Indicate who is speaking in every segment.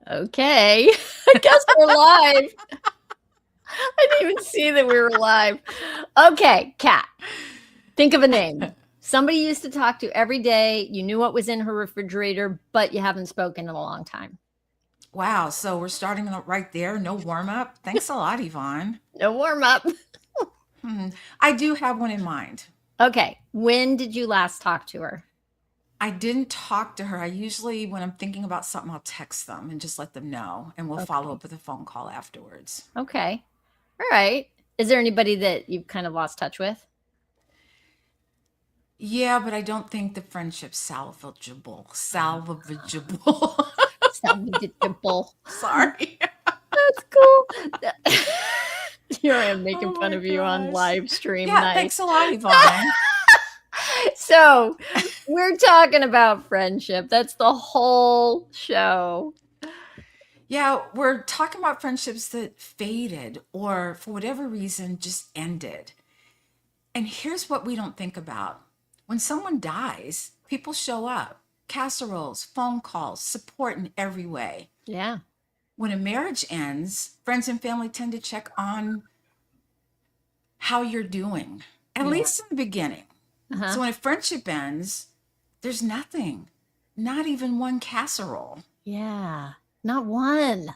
Speaker 1: Okay. I guess we're live. I didn't even see that we were live. Okay, Cat. Think of a name. Somebody you used to talk to every day. You knew what was in her refrigerator, but you haven't spoken in a long time.
Speaker 2: Wow, so we're starting right there. No warm up. Thanks a lot, Yvonne.
Speaker 1: No warm up.
Speaker 2: I do have one in mind.
Speaker 1: Okay. When did you last talk to her?
Speaker 2: I didn't talk to her. I usually, when I'm thinking about something, I'll text them and just let them know, and we'll follow
Speaker 1: Okay.
Speaker 2: up with a phone call afterwards.
Speaker 1: Okay. All right. Is there anybody that you've kind of lost touch with?
Speaker 2: Yeah, but I don't think the friendship's salvageable. Salvageable.
Speaker 1: Salvageable.
Speaker 2: Sorry.
Speaker 1: That's cool. Here I am making
Speaker 2: Oh
Speaker 1: fun
Speaker 2: my
Speaker 1: of you on
Speaker 2: gosh.
Speaker 1: live stream.
Speaker 2: Yeah,
Speaker 1: Nice.
Speaker 2: thanks a lot, Yvonne.
Speaker 1: So we're talking about friendship. That's the whole show.
Speaker 2: Yeah, we're talking about friendships that faded or for whatever reason just ended. And here's what we don't think about. When someone dies, people show up, casseroles, phone calls, support in every way.
Speaker 1: Yeah.
Speaker 2: When a marriage ends, friends and family tend to check on how you're doing, at
Speaker 1: Yeah.
Speaker 2: least in the beginning. So when a friendship ends, there's nothing, not even one casserole.
Speaker 1: Yeah. Not one.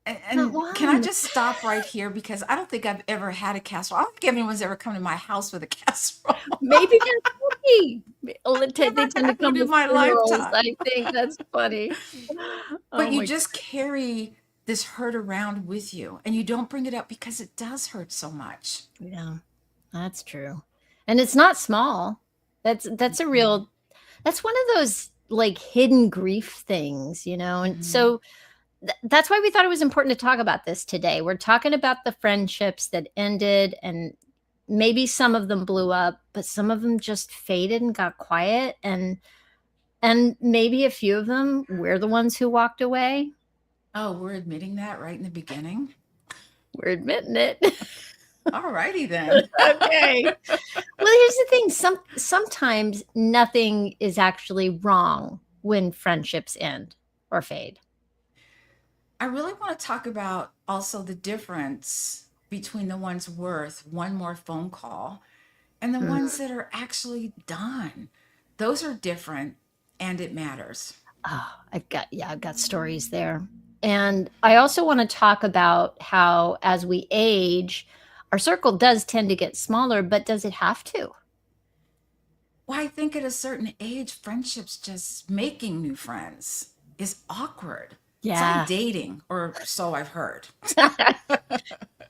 Speaker 2: And can I just stop right here? Because I don't think I've ever had a casserole. I don't think anyone's ever come to my house with a casserole.
Speaker 1: Maybe that's funny. They
Speaker 2: Never
Speaker 1: tend to come
Speaker 2: happened
Speaker 1: to
Speaker 2: in my
Speaker 1: funerals.
Speaker 2: lifetime.
Speaker 1: I think that's funny.
Speaker 2: But
Speaker 1: Oh
Speaker 2: you
Speaker 1: my.
Speaker 2: just carry this hurt around with you and you don't bring it up because it does hurt so much.
Speaker 1: Yeah. That's true. And it's not small. That's a real that's one of those like hidden grief things, you know. And
Speaker 2: Mhm.
Speaker 1: so that's why we thought it was important to talk about this today. We're talking about the friendships that ended, and maybe some of them blew up, but some of them just faded and got quiet, and maybe a few of them we're the ones who walked away.
Speaker 2: Oh, we're admitting that right in the beginning?
Speaker 1: We're admitting it.
Speaker 2: All righty then.
Speaker 1: Okay. Well, here's the thing. Sometimes nothing is actually wrong when friendships end or fade.
Speaker 2: I really want to talk about also the difference between the ones worth one more phone call and the
Speaker 1: Mm.
Speaker 2: ones that are actually done. Those are different and it matters.
Speaker 1: Oh, I've got stories there. And I also want to talk about how as we age, our circle does tend to get smaller, but does it have to?
Speaker 2: Well, I think at a certain age, friendships just making new friends is awkward. It's like
Speaker 1: Yeah.
Speaker 2: dating, or so I've heard.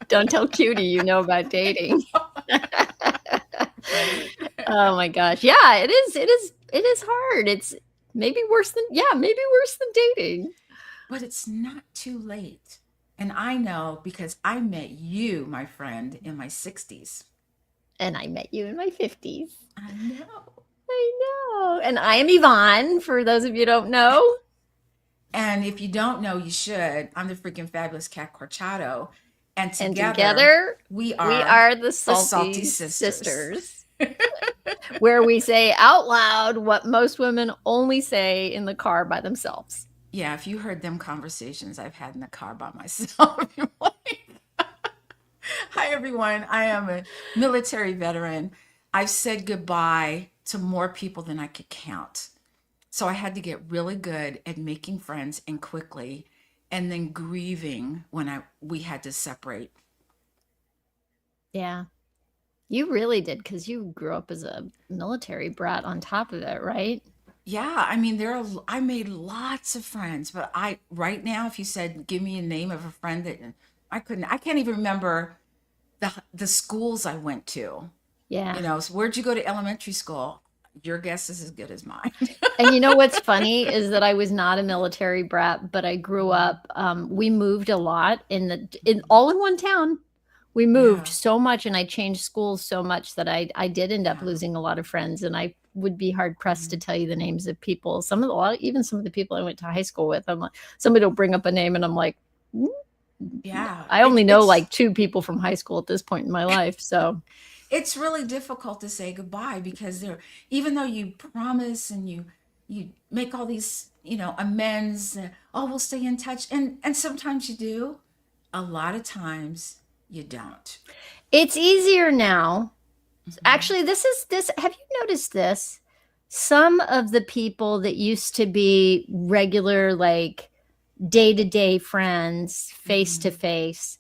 Speaker 1: Don't tell Cutie you know about dating.
Speaker 2: Right?
Speaker 1: Oh my gosh. Yeah, it is hard. It's maybe worse than dating.
Speaker 2: But it's not too late. And I know because I met you, my friend, in my 60s.
Speaker 1: And I met you in my 50s.
Speaker 2: I know.
Speaker 1: I know. And I am Yvonne, for those of you who don't know.
Speaker 2: And if you don't know, you should. I'm the freaking fabulous Cat Corchado. And
Speaker 1: And
Speaker 2: together,
Speaker 1: together,
Speaker 2: we
Speaker 1: we
Speaker 2: are
Speaker 1: are the
Speaker 2: the
Speaker 1: Salty
Speaker 2: Salty Sisters.
Speaker 1: Sisters, where we say out loud what most women only say in the car by themselves.
Speaker 2: Yeah, if you heard them conversations I've had in the car by myself, you're like, hi, everyone. I am a military veteran. I've said goodbye to more people than I could count. So I had to get really good at making friends and quickly, and then grieving when we had to separate.
Speaker 1: Yeah. You really did, because you grew up as a military brat on top of it, right?
Speaker 2: Yeah, I mean, I made lots of friends, but right now, if you said, give me a name of a friend that I can't even remember the schools I went to.
Speaker 1: Yeah.
Speaker 2: So where'd you go to elementary school? Your guess is as good as mine.
Speaker 1: And you know what's funny is that I was not a military brat, but I grew up. We moved a lot all in one town. We moved
Speaker 2: Yeah,
Speaker 1: so much, and I changed schools so much that I did end up
Speaker 2: yeah.
Speaker 1: losing a lot of friends, and I would be hard pressed to
Speaker 2: Mhm.
Speaker 1: tell you the names of people. Even some of the people I went to high school with. I'm like, somebody will bring up a name, and I'm like, "Mm,
Speaker 2: Yeah,
Speaker 1: I only know like two people from high school at this point in my life. So
Speaker 2: it's really difficult to say goodbye because even though you promise and you you make all these, amends. Oh, we'll stay in touch. And sometimes you do. A lot of times you don't.
Speaker 1: It's easier now.
Speaker 2: Hmm.
Speaker 1: Actually, this. Have you noticed this? Some of the people that used to be regular, like day to day friends, face to
Speaker 2: Hmm.
Speaker 1: face,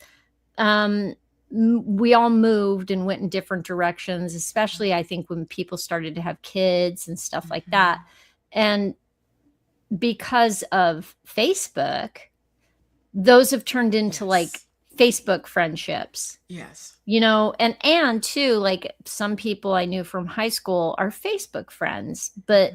Speaker 1: we all moved and went in different directions, especially I think when people started to have kids and stuff like that.
Speaker 2: Hmm.
Speaker 1: And because of Facebook, those have turned into like
Speaker 2: Yes.
Speaker 1: Facebook friendships,
Speaker 2: Yes.
Speaker 1: and too, like some people I knew from high school are Facebook friends, but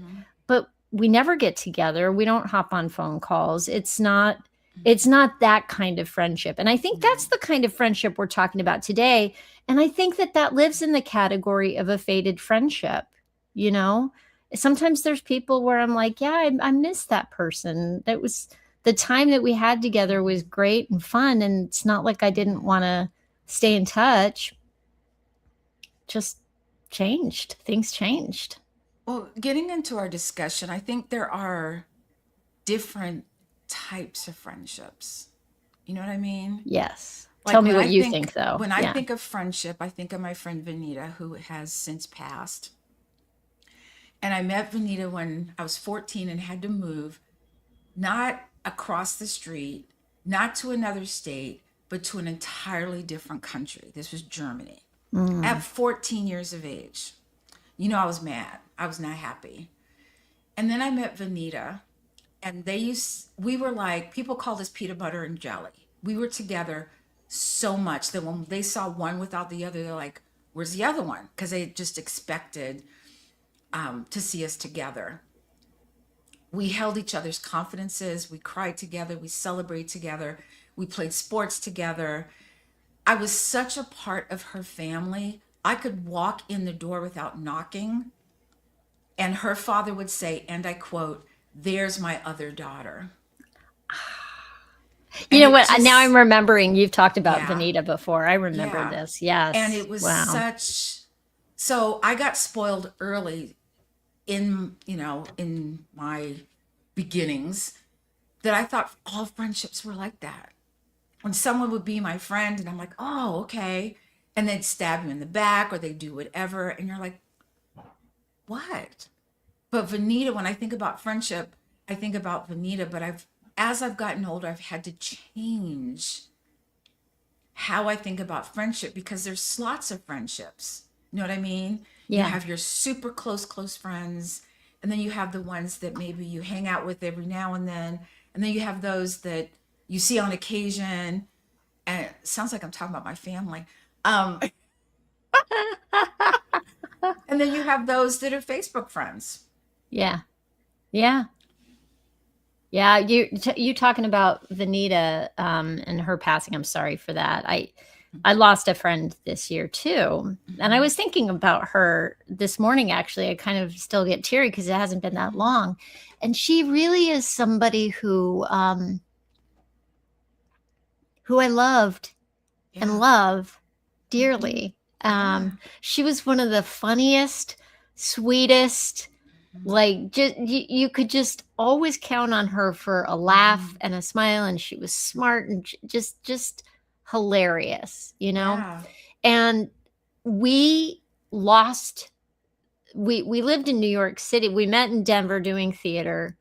Speaker 1: we never get together. We don't hop on phone calls. It's not that kind of friendship. And I think
Speaker 2: No.
Speaker 1: that's the kind of friendship we're talking about today. And I think that lives in the category of a faded friendship, you know? Sometimes there's people where I'm like, yeah, I miss that person. That was the time that we had together was great and fun. And it's not like I didn't want to stay in touch. Just changed. Things changed.
Speaker 2: Well, getting into our discussion, I think there are different types of friendships. You know what I mean?
Speaker 1: Yes. Tell
Speaker 2: Like
Speaker 1: me
Speaker 2: when
Speaker 1: what
Speaker 2: I
Speaker 1: you
Speaker 2: think
Speaker 1: think, though.
Speaker 2: when I
Speaker 1: Yeah.
Speaker 2: think of friendship, I think of my friend Vanita, who has since passed. And I met Vanita when I was 14 and had to move, not across the street, not to another state, but to an entirely different country. This was Germany.
Speaker 1: Mm.
Speaker 2: At 14 years of age. I was mad. I was not happy. And then I met Vanita, and we were like, people called us peanut butter and jelly. We were together so much that when they saw one without the other, they're like, where's the other one? Because they just expected to see us together. We held each other's confidences. We cried together. We celebrated together. We played sports together. I was such a part of her family. I could walk in the door without knocking, and her father would say, and I quote, "There's my other daughter."
Speaker 1: You
Speaker 2: And
Speaker 1: know
Speaker 2: it
Speaker 1: what? Now I'm
Speaker 2: just,
Speaker 1: remembering you've talked about
Speaker 2: yeah,
Speaker 1: Vanita before. I remember
Speaker 2: yeah.
Speaker 1: this.
Speaker 2: And
Speaker 1: Yes.
Speaker 2: it was
Speaker 1: Wow.
Speaker 2: so I got spoiled early in my beginnings, that I thought all friendships were like that. When someone would be my friend and I'm like, oh, okay. And they'd stab you in the back or they'd do whatever. And you're like, what? But Vanita, when I think about friendship, I think about Vanita, but as I've gotten older, I've had to change how I think about friendship because there's slots of friendships. You know what I mean? You
Speaker 1: Yeah.
Speaker 2: have your super close friends, and then you have the ones that maybe you hang out with every now and then you have those that you see on occasion. And it sounds like I'm talking about my family. Um, and then you have those that are Facebook friends.
Speaker 1: Yeah. Yeah. Yeah. You talking about Vanita and her passing. I'm sorry for that. I lost a friend this year too. And I
Speaker 2: Mhm,
Speaker 1: was thinking about her this morning actually. I kind of still get teary because it hasn't been that
Speaker 2: mhm.
Speaker 1: long. And she really is somebody who I loved and
Speaker 2: Yeah.
Speaker 1: love
Speaker 2: Mhm.
Speaker 1: dearly.
Speaker 2: Yeah.
Speaker 1: She was one of the funniest, sweetest,
Speaker 2: Mhm,
Speaker 1: like you could just always count on her for a laugh
Speaker 2: mhm.
Speaker 1: and a smile, and she was smart and just hilarious.
Speaker 2: Yeah.
Speaker 1: And we lost. We lived in New York City. We met in Denver doing theater.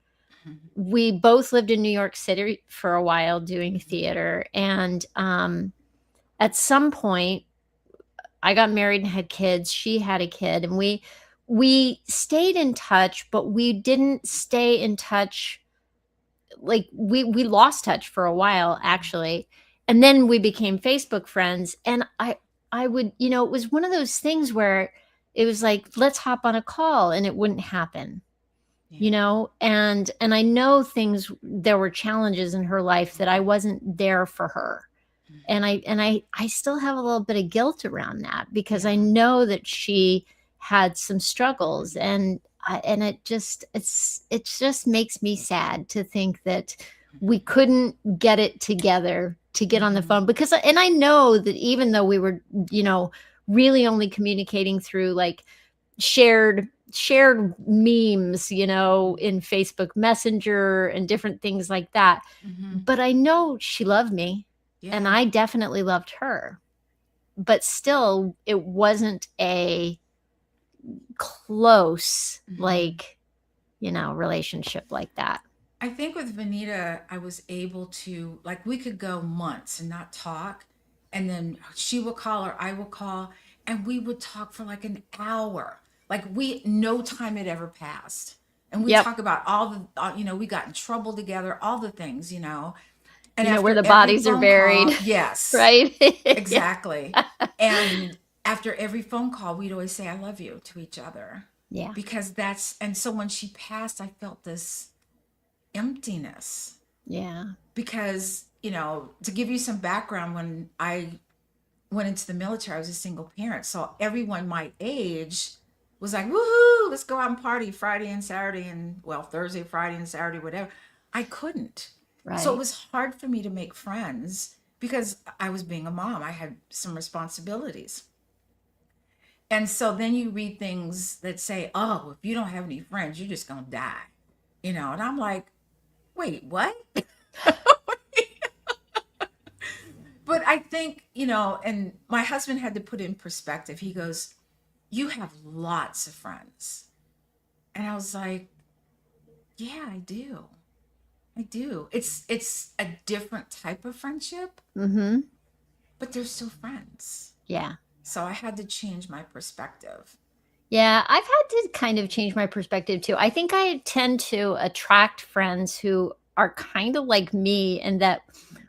Speaker 2: Mhm,
Speaker 1: We both lived in New York City for a while doing
Speaker 2: mhm,
Speaker 1: theater, and at some point I got married and had kids. She had a kid, and we stayed in touch, but we didn't stay in touch. Like we lost touch for a while
Speaker 2: mhm.
Speaker 1: actually, and then we became Facebook friends. And I would, it was one of those things where it was like, let's hop on a call, and it wouldn't happen.
Speaker 2: Yeah.
Speaker 1: And I know things, there were challenges in her life that I wasn't there for her, and
Speaker 2: Mhm.
Speaker 1: I still have a little bit of guilt around that because I
Speaker 2: Yeah.
Speaker 1: know that she had some struggles, and it just makes me sad to think that we couldn't get it together to get on the
Speaker 2: Mhm.
Speaker 1: phone, because and I know that even though we were, really only communicating through like shared shared memes, in Facebook Messenger and different things like that.
Speaker 2: Mm-hmm.
Speaker 1: But I know she loved me, and
Speaker 2: Yeah.
Speaker 1: I definitely loved her. But still, it wasn't a close,
Speaker 2: Mm-hmm.
Speaker 1: relationship like that.
Speaker 2: I think with Vanita, I was able to, like, we could go months and not talk. And then she would call or I would call, and we would talk for like an hour. Like, no time had ever passed. And we
Speaker 1: Yep.
Speaker 2: talk about all the, we got in trouble together, all the things. And
Speaker 1: Where
Speaker 2: after
Speaker 1: the
Speaker 2: every
Speaker 1: bodies are
Speaker 2: phone
Speaker 1: buried,
Speaker 2: call, yes,
Speaker 1: right? Yeah.
Speaker 2: exactly. And after every phone call, we'd always say, I love you to each other.
Speaker 1: Yeah.
Speaker 2: Because and so when she passed, I felt this emptiness
Speaker 1: Yeah.
Speaker 2: because to give you some background, when I went into the military, I was a single parent, so everyone my age was like, woohoo, let's go out and party Friday and Saturday, and well, Thursday, Friday and Saturday, whatever. I couldn't. So it
Speaker 1: Right.
Speaker 2: was hard for me to make friends because I was being a mom. I had some responsibilities. And so then you read things that say, oh, if you don't have any friends, you're just gonna die. And I'm like, wait, what? But I think, and my husband had to put it in perspective. He goes, you have lots of friends. And I was like, yeah, I do. I do. It's a different type of friendship,
Speaker 1: Mm-hmm.
Speaker 2: but they're still friends.
Speaker 1: Yeah.
Speaker 2: So I had to change my perspective.
Speaker 1: Yeah, I've had to kind of change my perspective too. I think I tend to attract friends who are kind of like me, and that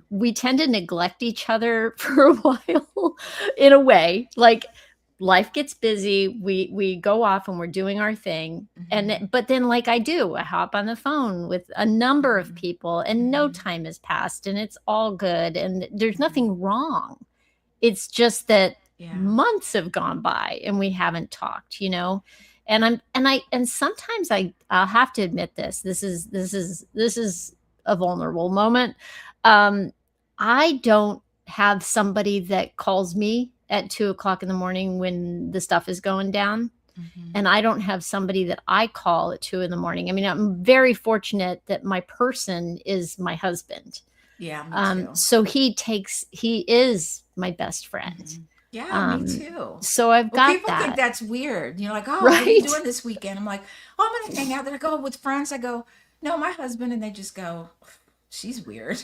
Speaker 1: we tend to neglect each other for a while in a way. Like, life gets busy, we go off and we're doing our thing.
Speaker 2: Hmm.
Speaker 1: But then, like, I hop on the phone with a number of
Speaker 2: Hmm.
Speaker 1: people, and no
Speaker 2: Hmm.
Speaker 1: time has passed, and it's all good, and there's
Speaker 2: Hmm.
Speaker 1: nothing wrong. It's just that
Speaker 2: Yeah.
Speaker 1: months have gone by and we haven't talked. And sometimes I'll have to admit this. This is a vulnerable moment. Um, I don't have somebody that calls me at 2 o'clock in the morning when the stuff is going down.
Speaker 2: Hmm.
Speaker 1: And I don't have somebody that I call at 2 in the morning. I mean, I'm very fortunate that my person is my husband.
Speaker 2: Yeah, me too.
Speaker 1: So he is my best friend.
Speaker 2: Hmm. Yeah, me
Speaker 1: Um,
Speaker 2: too.
Speaker 1: so I've
Speaker 2: Well,
Speaker 1: got
Speaker 2: people think
Speaker 1: that,
Speaker 2: that's weird. Like, oh, what are you
Speaker 1: right?
Speaker 2: doing this weekend? I'm like, oh, I'm gonna hang out. They're like, oh, with friends. I go, no, my husband, and they just go, she's weird.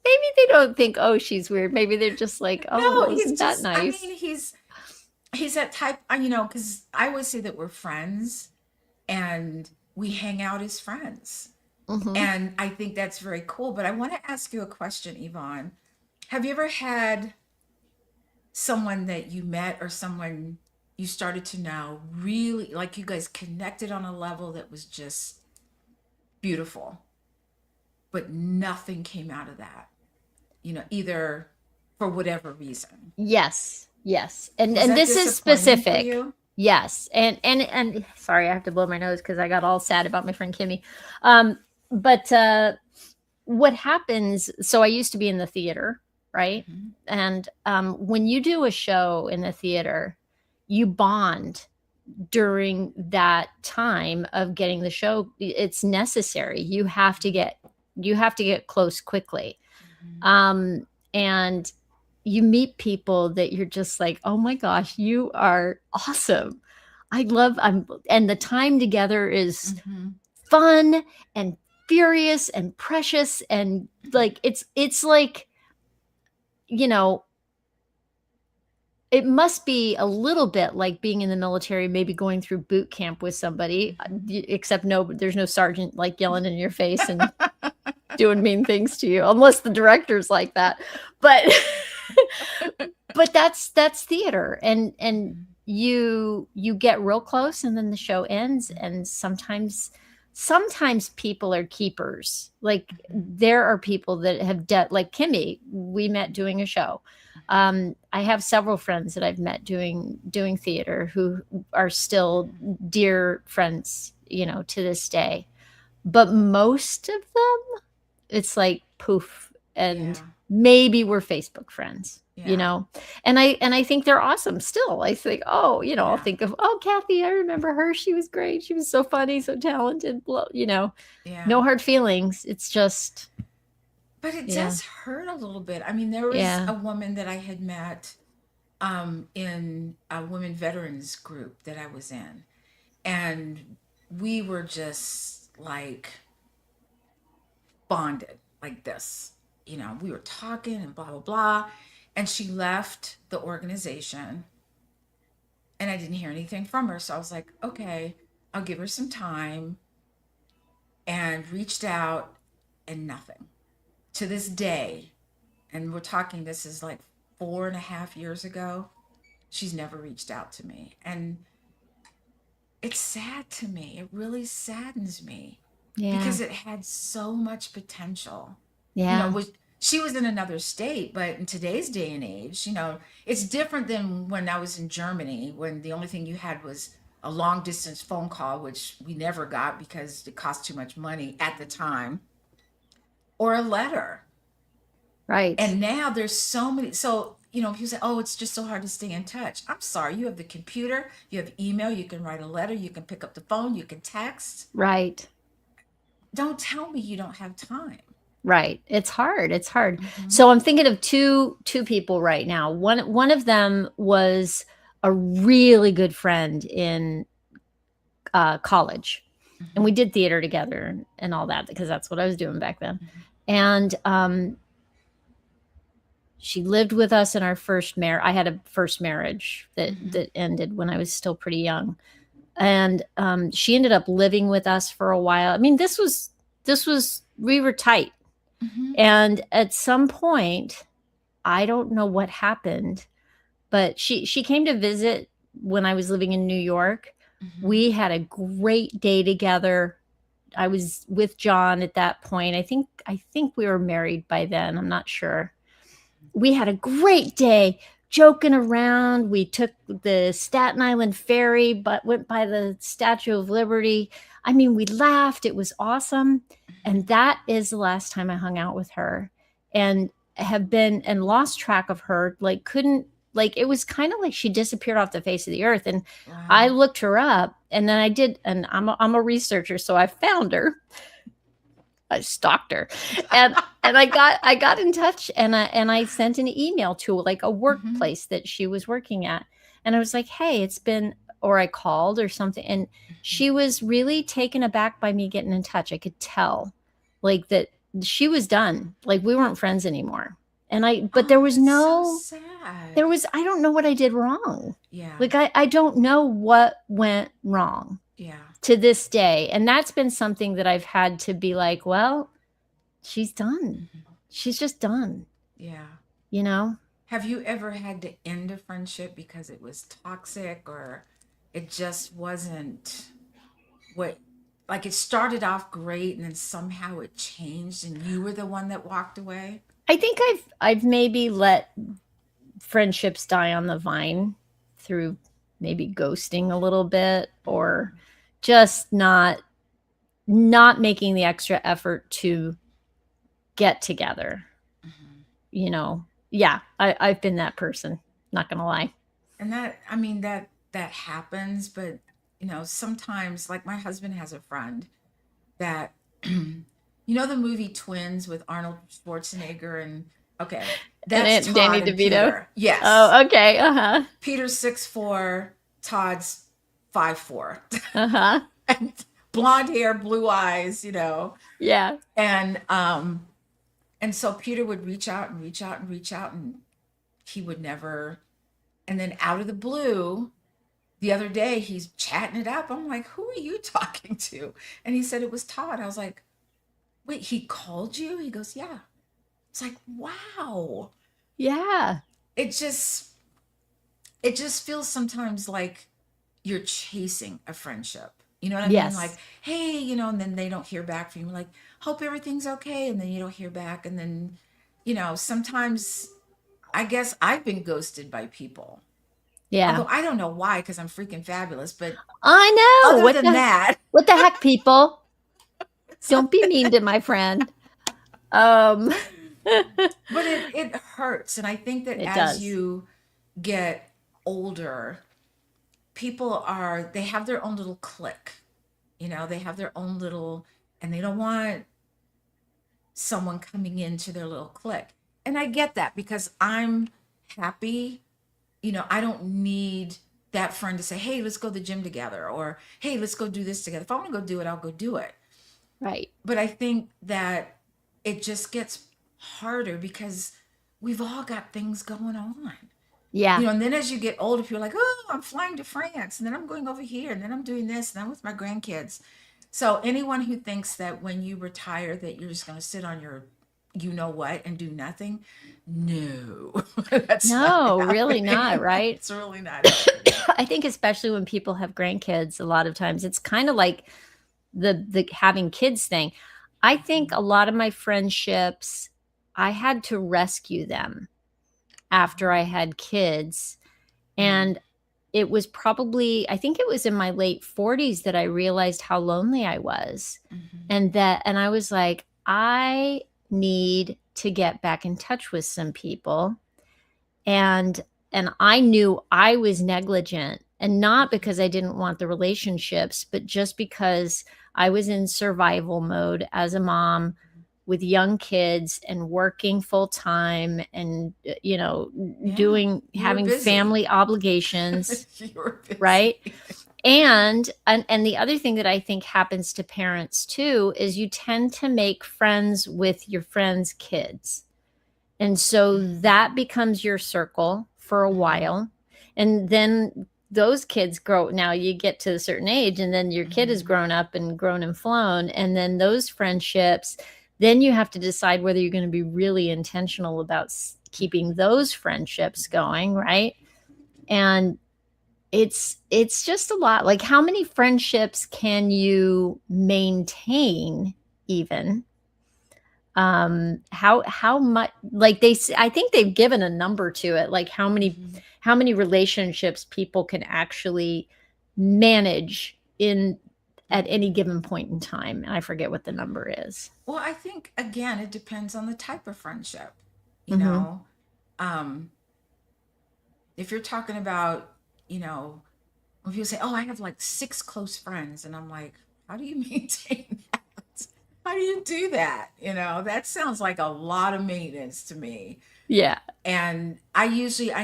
Speaker 1: Maybe they don't think, oh, she's weird. Maybe they're just like, oh,
Speaker 2: No,
Speaker 1: well,
Speaker 2: he's
Speaker 1: isn't that
Speaker 2: just. I
Speaker 1: nice?
Speaker 2: mean, he's that type. Because I always say that we're friends and we hang out as friends,
Speaker 1: Hmm.
Speaker 2: and I think that's very cool. But I want to ask you a question, Yvonne. Have you ever had someone that you met or someone you started to know really like you guys connected on a level that was just beautiful, but nothing came out of that, either for whatever reason?
Speaker 1: Yes, yes, and
Speaker 2: Was
Speaker 1: and
Speaker 2: that
Speaker 1: this is
Speaker 2: disappointing for
Speaker 1: specific.
Speaker 2: you?
Speaker 1: Yes, and sorry, I have to blow my nose because I got all sad about my friend Kimmy. But what happens? So I used to be in the theater, right?
Speaker 2: Hmm.
Speaker 1: And when you do a show in the theater, you bond during that time of getting the show. It's necessary. You have to get close quickly.
Speaker 2: Hmm.
Speaker 1: um and you meet people that you're just like, oh my gosh, you are awesome. And the time together is
Speaker 2: Hmm.
Speaker 1: fun and furious and precious, and like it's like, you know it must be a little bit like being in the military, maybe going through boot camp with somebody,
Speaker 2: Hmm.
Speaker 1: except no, there's no sergeant like yelling in your face and doing mean things to you, unless the director's like that. But but that's theater, and
Speaker 2: Hmm.
Speaker 1: you get real close, and then the show ends, and sometimes people are keepers. Like, there are people that like Kimmy, we met doing a show. I have several friends that I've met doing theater who are still dear friends, to this day. But most of them, it's like poof, and
Speaker 2: Yeah.
Speaker 1: maybe we're Facebook friends. you
Speaker 2: Yeah.
Speaker 1: know? And I think they're awesome still. I think, oh, I'll
Speaker 2: Yeah.
Speaker 1: think of, oh, Kathy, I remember her. She was great. She was so funny, so talented,
Speaker 2: Yeah.
Speaker 1: no hard feelings. It's just,
Speaker 2: But it
Speaker 1: yeah,
Speaker 2: does hurt a little bit. I mean, there was
Speaker 1: yeah,
Speaker 2: a woman that I had met in a women veterans group that I was in, and we were just like bonded like this. We were talking and blah blah blah, and she left the organization, and I didn't hear anything from her. So I was like, okay, I'll give her some time, and reached out, and nothing to this day. And we're talking, this is like 4.5 years ago. She's never reached out to me. And it's sad to me. It really saddens me
Speaker 1: yeah,
Speaker 2: because it had so much potential.
Speaker 1: yeah,
Speaker 2: Was she was in another state, but in today's day and age, it's different than when I was in Germany, when the only thing you had was a long distance phone call, which we never got because it cost too much money at the time, or a letter.
Speaker 1: right,
Speaker 2: And now there's so many. So, people say, oh, it's just so hard to stay in touch. I'm sorry. You have the computer, you have email, you can write a letter, you can pick up the phone, you can text.
Speaker 1: right.
Speaker 2: Don't tell me you don't have time.
Speaker 1: Right. It's hard. It's hard.
Speaker 2: Hmm.
Speaker 1: So I'm thinking of two people right now. One of them was a really good friend in college, and we
Speaker 2: Hmm.
Speaker 1: did theater together and all that because that's what I was doing back then.
Speaker 2: Hmm.
Speaker 1: And she lived with us in our first marriage. I had a first marriage that
Speaker 2: Hmm.
Speaker 1: that ended when I was still pretty young, and she ended up living with us for a while. I mean, this was we were tight.
Speaker 2: Hmm.
Speaker 1: And at some point, I don't know what happened, but she came to visit when I was living in New York.
Speaker 2: Hmm.
Speaker 1: We had a great day together. I was with John at that point. I think we were married by then. I'm not sure. We had a great day joking around. We took the Staten Island ferry, but went by the Statue of Liberty. I mean, we laughed. It was awesome. And that is the last time I hung out with her, and have been and lost track of her. Like, couldn't, like, it was kind of like she disappeared off the face of the earth. And I
Speaker 2: Wow.
Speaker 1: looked her up, and then I did, and I'm a researcher, so I found her. I stalked her, and I got in touch, and I sent an email to, like, a
Speaker 2: Hmm.
Speaker 1: workplace that she was working at, and I was like, hey, it's been, or I called or something, and she was really taken aback by me getting in touch. I could tell, like, that she was done, like, we weren't friends anymore. And I but there
Speaker 2: Oh,
Speaker 1: was
Speaker 2: that's so
Speaker 1: no there
Speaker 2: sad.
Speaker 1: was I don't know what I did wrong.
Speaker 2: Yeah.
Speaker 1: Like, I don't know what went wrong
Speaker 2: Yeah.
Speaker 1: to this day. And that's been something that I've had to be like, well, she's done.
Speaker 2: Hmm.
Speaker 1: She's just done,
Speaker 2: Yeah.
Speaker 1: you know?
Speaker 2: Have you ever had to end a friendship because it was toxic, or it just wasn't what, like it started off great and then somehow it changed and you were the one that walked away?
Speaker 1: I think I've maybe let friendships die on the vine through maybe ghosting a little bit, or just not making the extra effort to get together,
Speaker 2: Hmm.
Speaker 1: you know. Yeah, I've been that person, not gonna lie.
Speaker 2: And that, I mean, that happens, but sometimes, like my husband has a friend that the movie Twins with Arnold Schwarzenegger, and okay,
Speaker 1: And
Speaker 2: that's
Speaker 1: Aunt Danny
Speaker 2: Todd and
Speaker 1: DeVito.
Speaker 2: Peter. Yes.
Speaker 1: Oh, okay. Uh-huh.
Speaker 2: Peter's 6'4", Todd's 5'4".
Speaker 1: Uh-huh.
Speaker 2: And blonde hair, blue eyes,
Speaker 1: Yeah.
Speaker 2: and so Peter would reach out and reach out and reach out, and he would never. And then out of the blue, the other day he's chatting it up. I'm like, who are you talking to? And he said it was Todd. I was like, wait, he called you? He goes, yeah. It's like, wow.
Speaker 1: Yeah.
Speaker 2: It just it just feels sometimes like you're chasing a friendship. You know what I mean? Like,
Speaker 1: Yes.
Speaker 2: hey, and then they don't hear back from you. Like, hope everything's okay. And then you don't hear back. And then, sometimes I guess I've been ghosted by people.
Speaker 1: Yeah.
Speaker 2: Although I don't know why, because I'm freaking fabulous. But
Speaker 1: I know.
Speaker 2: other than that,
Speaker 1: What the heck, people? Don't be mean to my friend. Um
Speaker 2: But it hurts. And I think that
Speaker 1: It
Speaker 2: as
Speaker 1: does.
Speaker 2: you get older, they have their own little clique. They have their own little, and they don't want someone coming into their little clique. And I get that because I'm happy. I don't need that friend to say, hey, let's go to the gym together, or hey, let's go do this together. If I want to go do it, I'll go do it.
Speaker 1: Right.
Speaker 2: But I think that it just gets harder because we've all got things going on.
Speaker 1: Yeah.
Speaker 2: And then as you get older, people are like, oh, I'm flying to France, and then I'm going over here, and then I'm doing this, and I'm with my grandkids. So anyone who thinks that when you retire that you're just going to sit on your what and do nothing, no, that's not
Speaker 1: No, really not,
Speaker 2: happening.
Speaker 1: right?
Speaker 2: It's really not happening.
Speaker 1: I think especially when people have grandkids, a lot of times it's kind of like the having kids thing. I think a lot of my friendships, I had to rescue them after I had kids.
Speaker 2: Mm,
Speaker 1: And it was probably, I think it was in my late 40s that I realized how lonely I was.
Speaker 2: mhm,
Speaker 1: And I was like, I need to get back in touch with some people. And I knew I was negligent, and not
Speaker 2: mhm,
Speaker 1: because I didn't want the relationships, but just because I was in survival mode as a mom with young kids and working full time and
Speaker 2: yeah,
Speaker 1: doing
Speaker 2: you were
Speaker 1: having
Speaker 2: busy.
Speaker 1: family obligations,
Speaker 2: You were
Speaker 1: right?
Speaker 2: busy.
Speaker 1: And the other thing that I think happens to parents too is you tend to make friends with your friends' kids. And so
Speaker 2: Mhm,
Speaker 1: that becomes your circle for a
Speaker 2: mhm,
Speaker 1: while. And then those kids grow. Now you get to a certain age, and then your kid has
Speaker 2: mhm,
Speaker 1: grown up and grown and flown. And then those friendships, then you have to decide whether you're going to be really intentional about keeping those friendships going, right? And it's just a lot. Like, how many friendships can you maintain even? How much, like, I think they've given a number to it, like
Speaker 2: mhm.
Speaker 1: how many relationships people can actually manage in at any
Speaker 2: Mhm.
Speaker 1: given point in time. I forget what the number is.
Speaker 2: Well, I think again, it depends on the type of friendship. You
Speaker 1: Mhm.
Speaker 2: know, um, if you're talking about, you know, when people say, "Oh, I have like 6 close friends," and I'm like, "How do you maintain that? How do you do that?" That sounds like a lot of maintenance to me.
Speaker 1: Yeah.
Speaker 2: And I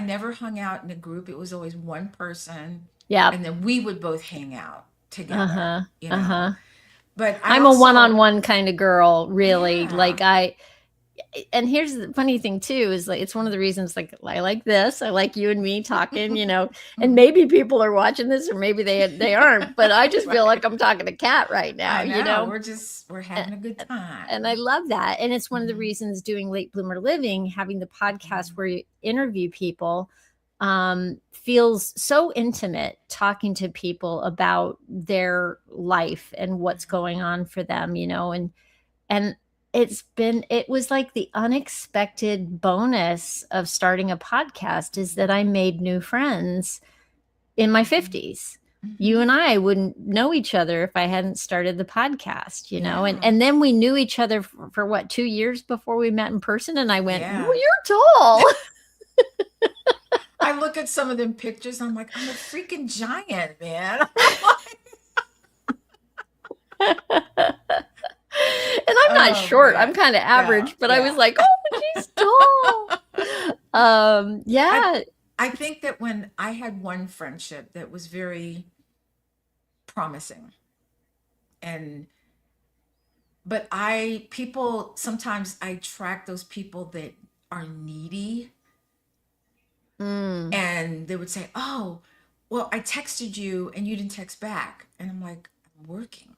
Speaker 2: never hung out in a group. It was always one person,
Speaker 1: Yep.
Speaker 2: and then we would both hang out together.
Speaker 1: Uh-huh. Uh-huh.
Speaker 2: But I
Speaker 1: I'm a
Speaker 2: also,
Speaker 1: one-on-one kind of girl, really.
Speaker 2: yeah.
Speaker 1: Like, and here's the funny thing too is, like, it's one of the reasons, like, I like this, I like you and me talking, and
Speaker 2: Mhm.
Speaker 1: maybe people are watching this, or maybe they aren't, but I just feel like
Speaker 2: Right.
Speaker 1: I'm talking to Cat right now,
Speaker 2: I know. We're
Speaker 1: and,
Speaker 2: having a good
Speaker 1: and I
Speaker 2: time.
Speaker 1: love that. And it's one of the
Speaker 2: Mhm,
Speaker 1: reasons doing Late Bloomer Living, having the podcast
Speaker 2: mhm,
Speaker 1: where you interview people, feels so intimate, talking to people about their life and what's
Speaker 2: mhm,
Speaker 1: going on for them, and it was like the unexpected bonus of starting a podcast is that I made new friends in my
Speaker 2: mhm,
Speaker 1: 50s. You
Speaker 2: mhm.
Speaker 1: and I wouldn't know each other if I hadn't started the podcast, and
Speaker 2: Yeah.
Speaker 1: then we knew each other for what, 2 years before we met in person, and I went, well,
Speaker 2: Yeah.
Speaker 1: you're tall.
Speaker 2: I look at some of them pictures, I'm like, I'm a freaking giant, man.
Speaker 1: And I'm not
Speaker 2: Oh
Speaker 1: short, I'm
Speaker 2: man.
Speaker 1: kind of
Speaker 2: Yeah,
Speaker 1: average, but I was
Speaker 2: yeah.
Speaker 1: like, oh, she's tall.
Speaker 2: I
Speaker 1: Yeah.
Speaker 2: I think that when I had one friendship that was very promising, and but I people sometimes I track those people that are needy,
Speaker 1: Mm,
Speaker 2: and they would say, "Oh, well, I texted you and you didn't text back." And I'm like, "I'm working."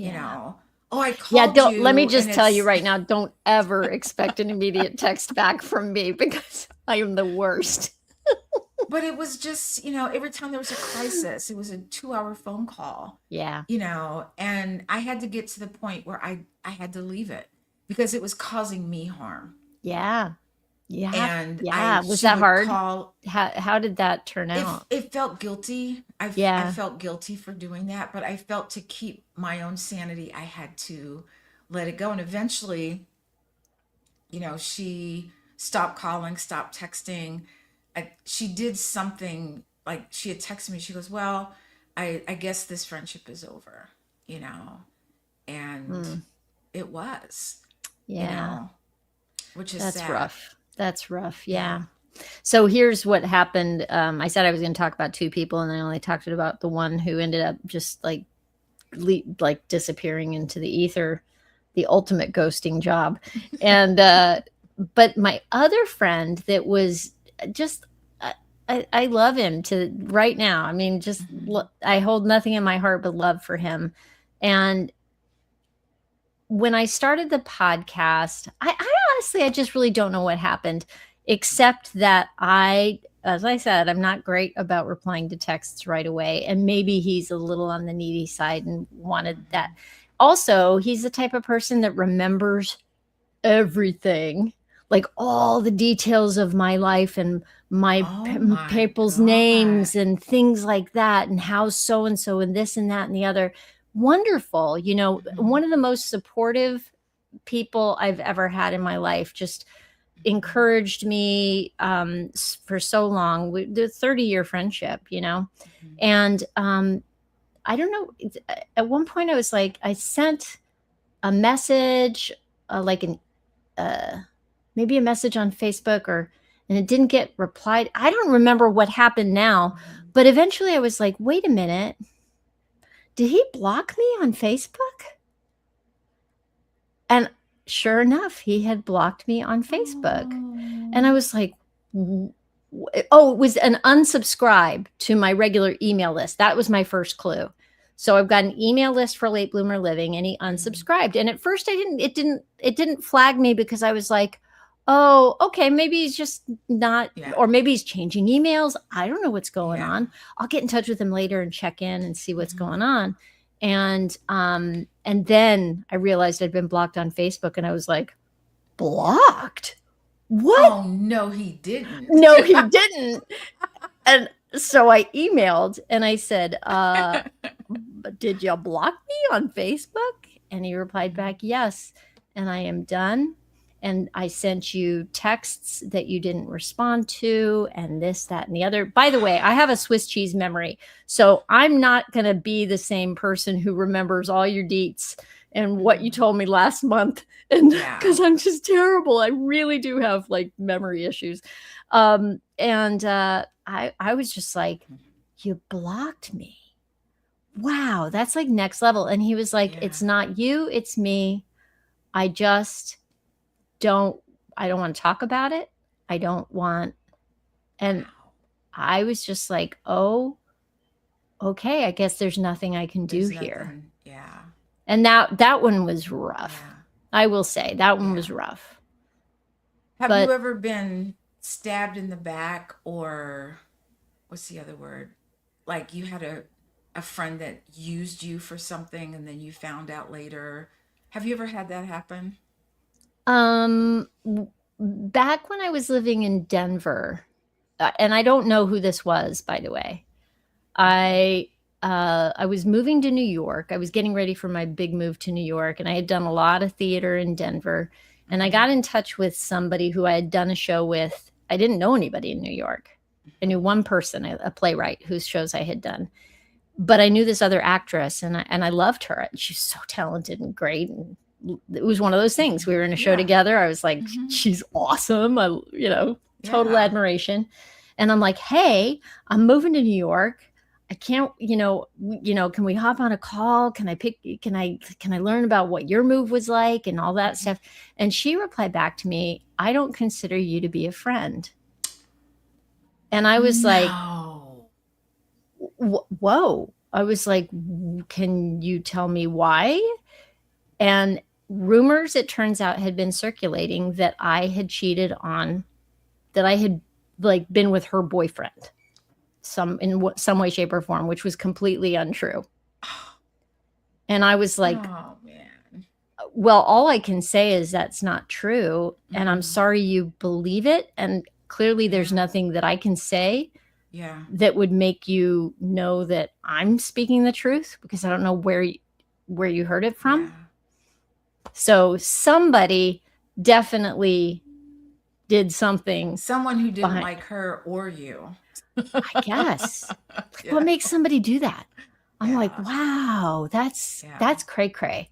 Speaker 2: You
Speaker 1: yeah.
Speaker 2: know. "Oh, I
Speaker 1: Yeah,
Speaker 2: called
Speaker 1: don't let me
Speaker 2: you and
Speaker 1: just tell you
Speaker 2: it's."
Speaker 1: right now, don't ever expect an immediate text back from me because I am the worst.
Speaker 2: But it was just, every time there was a crisis, it was a 2-hour phone call,
Speaker 1: Yeah.
Speaker 2: and I had to get to the point where I had to leave it because it was causing me harm.
Speaker 1: Yeah. Yeah.
Speaker 2: And I
Speaker 1: Yeah. Was
Speaker 2: she
Speaker 1: that
Speaker 2: would
Speaker 1: hard?
Speaker 2: call.
Speaker 1: How did that turn
Speaker 2: It
Speaker 1: out?
Speaker 2: it felt guilty. I
Speaker 1: Yeah.
Speaker 2: felt guilty for doing that, but I felt to keep my own sanity, I had to let it go. And eventually she stopped calling, stopped texting. She did something, like she had texted me. She goes, well, I guess this friendship is over, you know, and
Speaker 1: Mm,
Speaker 2: it was, you
Speaker 1: yeah,
Speaker 2: know, which is
Speaker 1: that's
Speaker 2: sad.
Speaker 1: rough. That's rough.
Speaker 2: Yeah.
Speaker 1: Yeah. So here's what happened. I said I was going to talk about two people, and I only talked about the one who ended up just like disappearing into the ether, the ultimate ghosting job. And but my other friend that was just I love him to right now. I mean, just
Speaker 2: Hmm.
Speaker 1: I hold nothing in my heart but love for him. And when I started the podcast, I honestly, I just really don't know what happened, except that as I said, I'm not great about replying to texts right away. And maybe he's a little on the needy side and wanted that.
Speaker 2: Hmm.
Speaker 1: Also, he's the type of person that remembers everything, like all the details of my life and my
Speaker 2: Oh my
Speaker 1: people's
Speaker 2: God.
Speaker 1: names and things like that, and how so and so and this and that and the other. Wonderful.
Speaker 2: Hmm.
Speaker 1: One of the most supportive people I've ever had in my life, just encouraged me for so long. The 30-year friendship,
Speaker 2: Hmm.
Speaker 1: and I don't know. At one point, I was like, I sent a message, like an uh, maybe a message on Facebook, and it didn't get replied. I don't remember what happened now,
Speaker 2: Hmm.
Speaker 1: but eventually I was like, wait a minute, did he block me on Facebook? And sure enough, he had blocked me on Facebook. And I
Speaker 2: Oh.
Speaker 1: was like, oh, it was an unsubscribe to my regular email list. That was my first clue. So I've got an email list for Late Bloomer Living, and he
Speaker 2: Mhm.
Speaker 1: unsubscribed. And at first it didn't flag me, because I was like, oh, okay, maybe he's just not,
Speaker 2: Yeah.
Speaker 1: or maybe he's changing emails. I don't know what's going
Speaker 2: Yeah.
Speaker 1: on. I'll get in touch with him later and check in and see what's
Speaker 2: Hmm.
Speaker 1: going on. And then I realized I'd been blocked on Facebook, and I was like, blocked? What?
Speaker 2: Oh no, he didn't.
Speaker 1: No, he didn't. And so I emailed and I said, "But did you block me on Facebook?" And he replied back, "Yes." And I am done. And I sent you texts that you didn't respond to, and this, that, and the other. By the way, I have a Swiss cheese memory. So I'm not going to be the same person who remembers all your deets and what you
Speaker 2: Mhm.
Speaker 1: told me last month. And
Speaker 2: Yeah.
Speaker 1: because I'm just terrible, I really do have like memory issues. And I was just like, "You blocked me. Wow, that's like next level." And he was like,
Speaker 2: Yeah.
Speaker 1: "It's not you, it's me. I just don't I don't want to talk about it. I don't want." And
Speaker 2: Wow.
Speaker 1: I was just like, "Oh, okay, I guess there's nothing I can do
Speaker 2: There's
Speaker 1: here."
Speaker 2: nothing. Yeah.
Speaker 1: And that one was rough.
Speaker 2: Yeah.
Speaker 1: I will say that one
Speaker 2: Yeah.
Speaker 1: was rough.
Speaker 2: Have you
Speaker 1: But
Speaker 2: ever been stabbed in the back, or what's the other word? Like you had a friend that used you for something and then you found out later. Have you ever had that happen?
Speaker 1: back when I was living in Denver, and I don't know who this was, by the way.
Speaker 2: Okay.
Speaker 1: I was moving to New York. I was getting ready for my big move to New York, and I had done a lot of theater in Denver. And I
Speaker 2: Hmm.
Speaker 1: got in touch with somebody who I had done a show with. I didn't know anybody in New York. I knew one person, a playwright whose shows I had done, but I knew this other actress, and I loved her. She's so talented and great. And it was one of those things.
Speaker 2: Hmm.
Speaker 1: We were in a show
Speaker 2: Yeah.
Speaker 1: together. I was like,
Speaker 2: Hmm.
Speaker 1: she's awesome. Total
Speaker 2: Yeah.
Speaker 1: admiration. And I'm like, hey, I'm moving to New York. I can't, can we hop on a call? Can I learn about what your move was like and all that
Speaker 2: Hmm.
Speaker 1: stuff? And she replied back to me, I don't consider you to be a friend. And I was like,
Speaker 2: No.
Speaker 1: whoa. I was like, can you tell me why? And rumors, it turns out, had been circulating that I had cheated on, that I had like been with her boyfriend, some way, shape, or form, which was completely untrue. And I was like,
Speaker 2: Oh man.
Speaker 1: well, all I can say is that's not true. And I'm
Speaker 2: Hmm.
Speaker 1: sorry you believe it. And clearly there's
Speaker 2: Yeah.
Speaker 1: nothing that I can say
Speaker 2: Yeah.
Speaker 1: that would make you know that I'm speaking the truth, because I don't know where you heard it from.
Speaker 2: Yeah.
Speaker 1: So somebody definitely did something
Speaker 2: Someone who didn't
Speaker 1: behind.
Speaker 2: like her or you.
Speaker 1: I guess. Like,
Speaker 2: You
Speaker 1: what
Speaker 2: know?
Speaker 1: makes somebody do that? I'm like,
Speaker 2: Yeah.
Speaker 1: wow, that's
Speaker 2: Yeah.
Speaker 1: cray cray.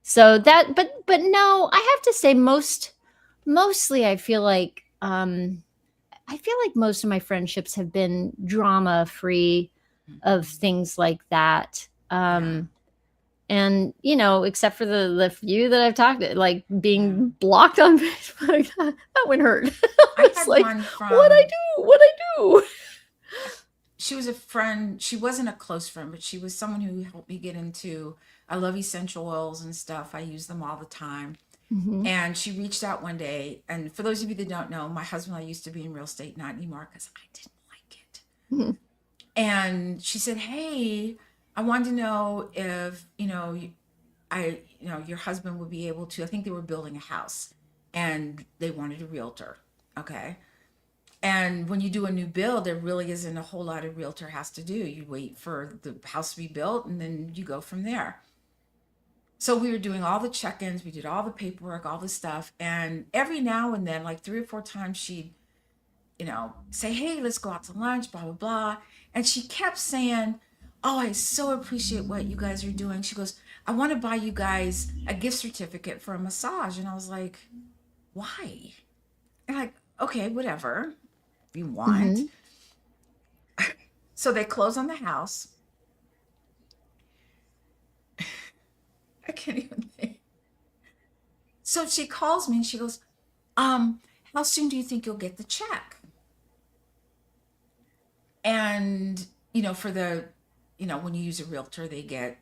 Speaker 1: So that, but no, I have to say mostly I feel like most of my friendships have been drama free of
Speaker 2: Mhm.
Speaker 1: things like that.
Speaker 2: Yeah.
Speaker 1: And except for the few that I've talked to, like
Speaker 2: Yeah.
Speaker 1: being blocked on Facebook, that would hurt.
Speaker 2: I
Speaker 1: It's
Speaker 2: had
Speaker 1: like,
Speaker 2: one
Speaker 1: what I
Speaker 2: from,
Speaker 1: do, what I do.
Speaker 2: she was a friend. She wasn't a close friend, but she was someone who helped me get into, I love essential oils and stuff. I use them all the time.
Speaker 1: Mm-hmm.
Speaker 2: And she reached out one day. And for those of you that don't know, my husband and I used to be in real estate, not anymore because I didn't like it.
Speaker 1: Mm-hmm.
Speaker 2: And she said, "Hey, I wanted to know if, your husband would be able to, I think they were building a house and they wanted a realtor." Okay. And when you do a new build, there really isn't a whole lot a realtor has to do. You wait for the house to be built and then you go from there. So we were doing all the check-ins, we did all the paperwork, all the stuff. And every now and then, like 3 or 4 times, she'd, say, "Hey, let's go out to lunch, blah, blah, blah." And she kept saying, "Oh, I so appreciate what you guys are doing." She goes, "I want to buy you guys a gift certificate for a massage." And I was like, "Why?" And like, "Okay, whatever you want."
Speaker 1: Mm-hmm.
Speaker 2: So they close on the house. I can't even think. So she calls me and she goes, um, "How soon do you think you'll get the check?" And, for the, when you use a realtor, they get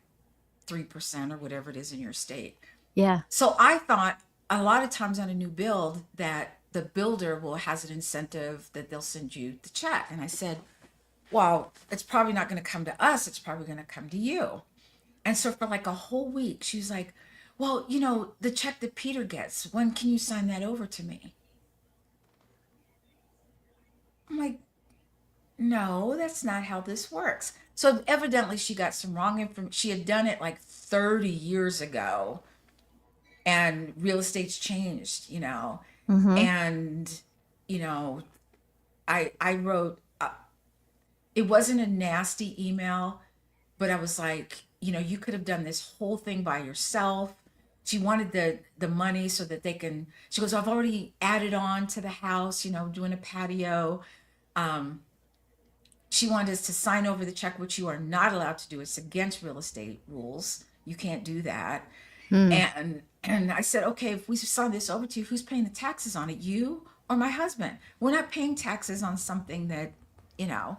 Speaker 2: 3% or whatever it is in your state.
Speaker 1: Yeah.
Speaker 2: So I thought a lot of times on a new build that the builder will has an incentive that they'll send you the check. And I said, "Well, it's probably not going to come to us. It's probably going to come to you." And so for like a whole week, she was like, "Well, the check that Peter gets, when can you sign that over to me?" I'm like, "No, that's not how this works." So evidently she got some wrong information. She had done it like 30 years ago and real estate's changed.
Speaker 1: Mm-hmm.
Speaker 2: And, you know, I wrote, it wasn't a nasty email, but I was like, you could have done this whole thing by yourself. She wanted the money so that they can, she goes, "I've already added on to the house, doing a patio." Um, she wanted us to sign over the check, which you are not allowed to do. It's against real estate rules. You can't do that.
Speaker 1: Mm.
Speaker 2: And I said, "Okay, if we sign this over to you, who's paying the taxes on it? You or my husband? We're not paying taxes on something that, you know."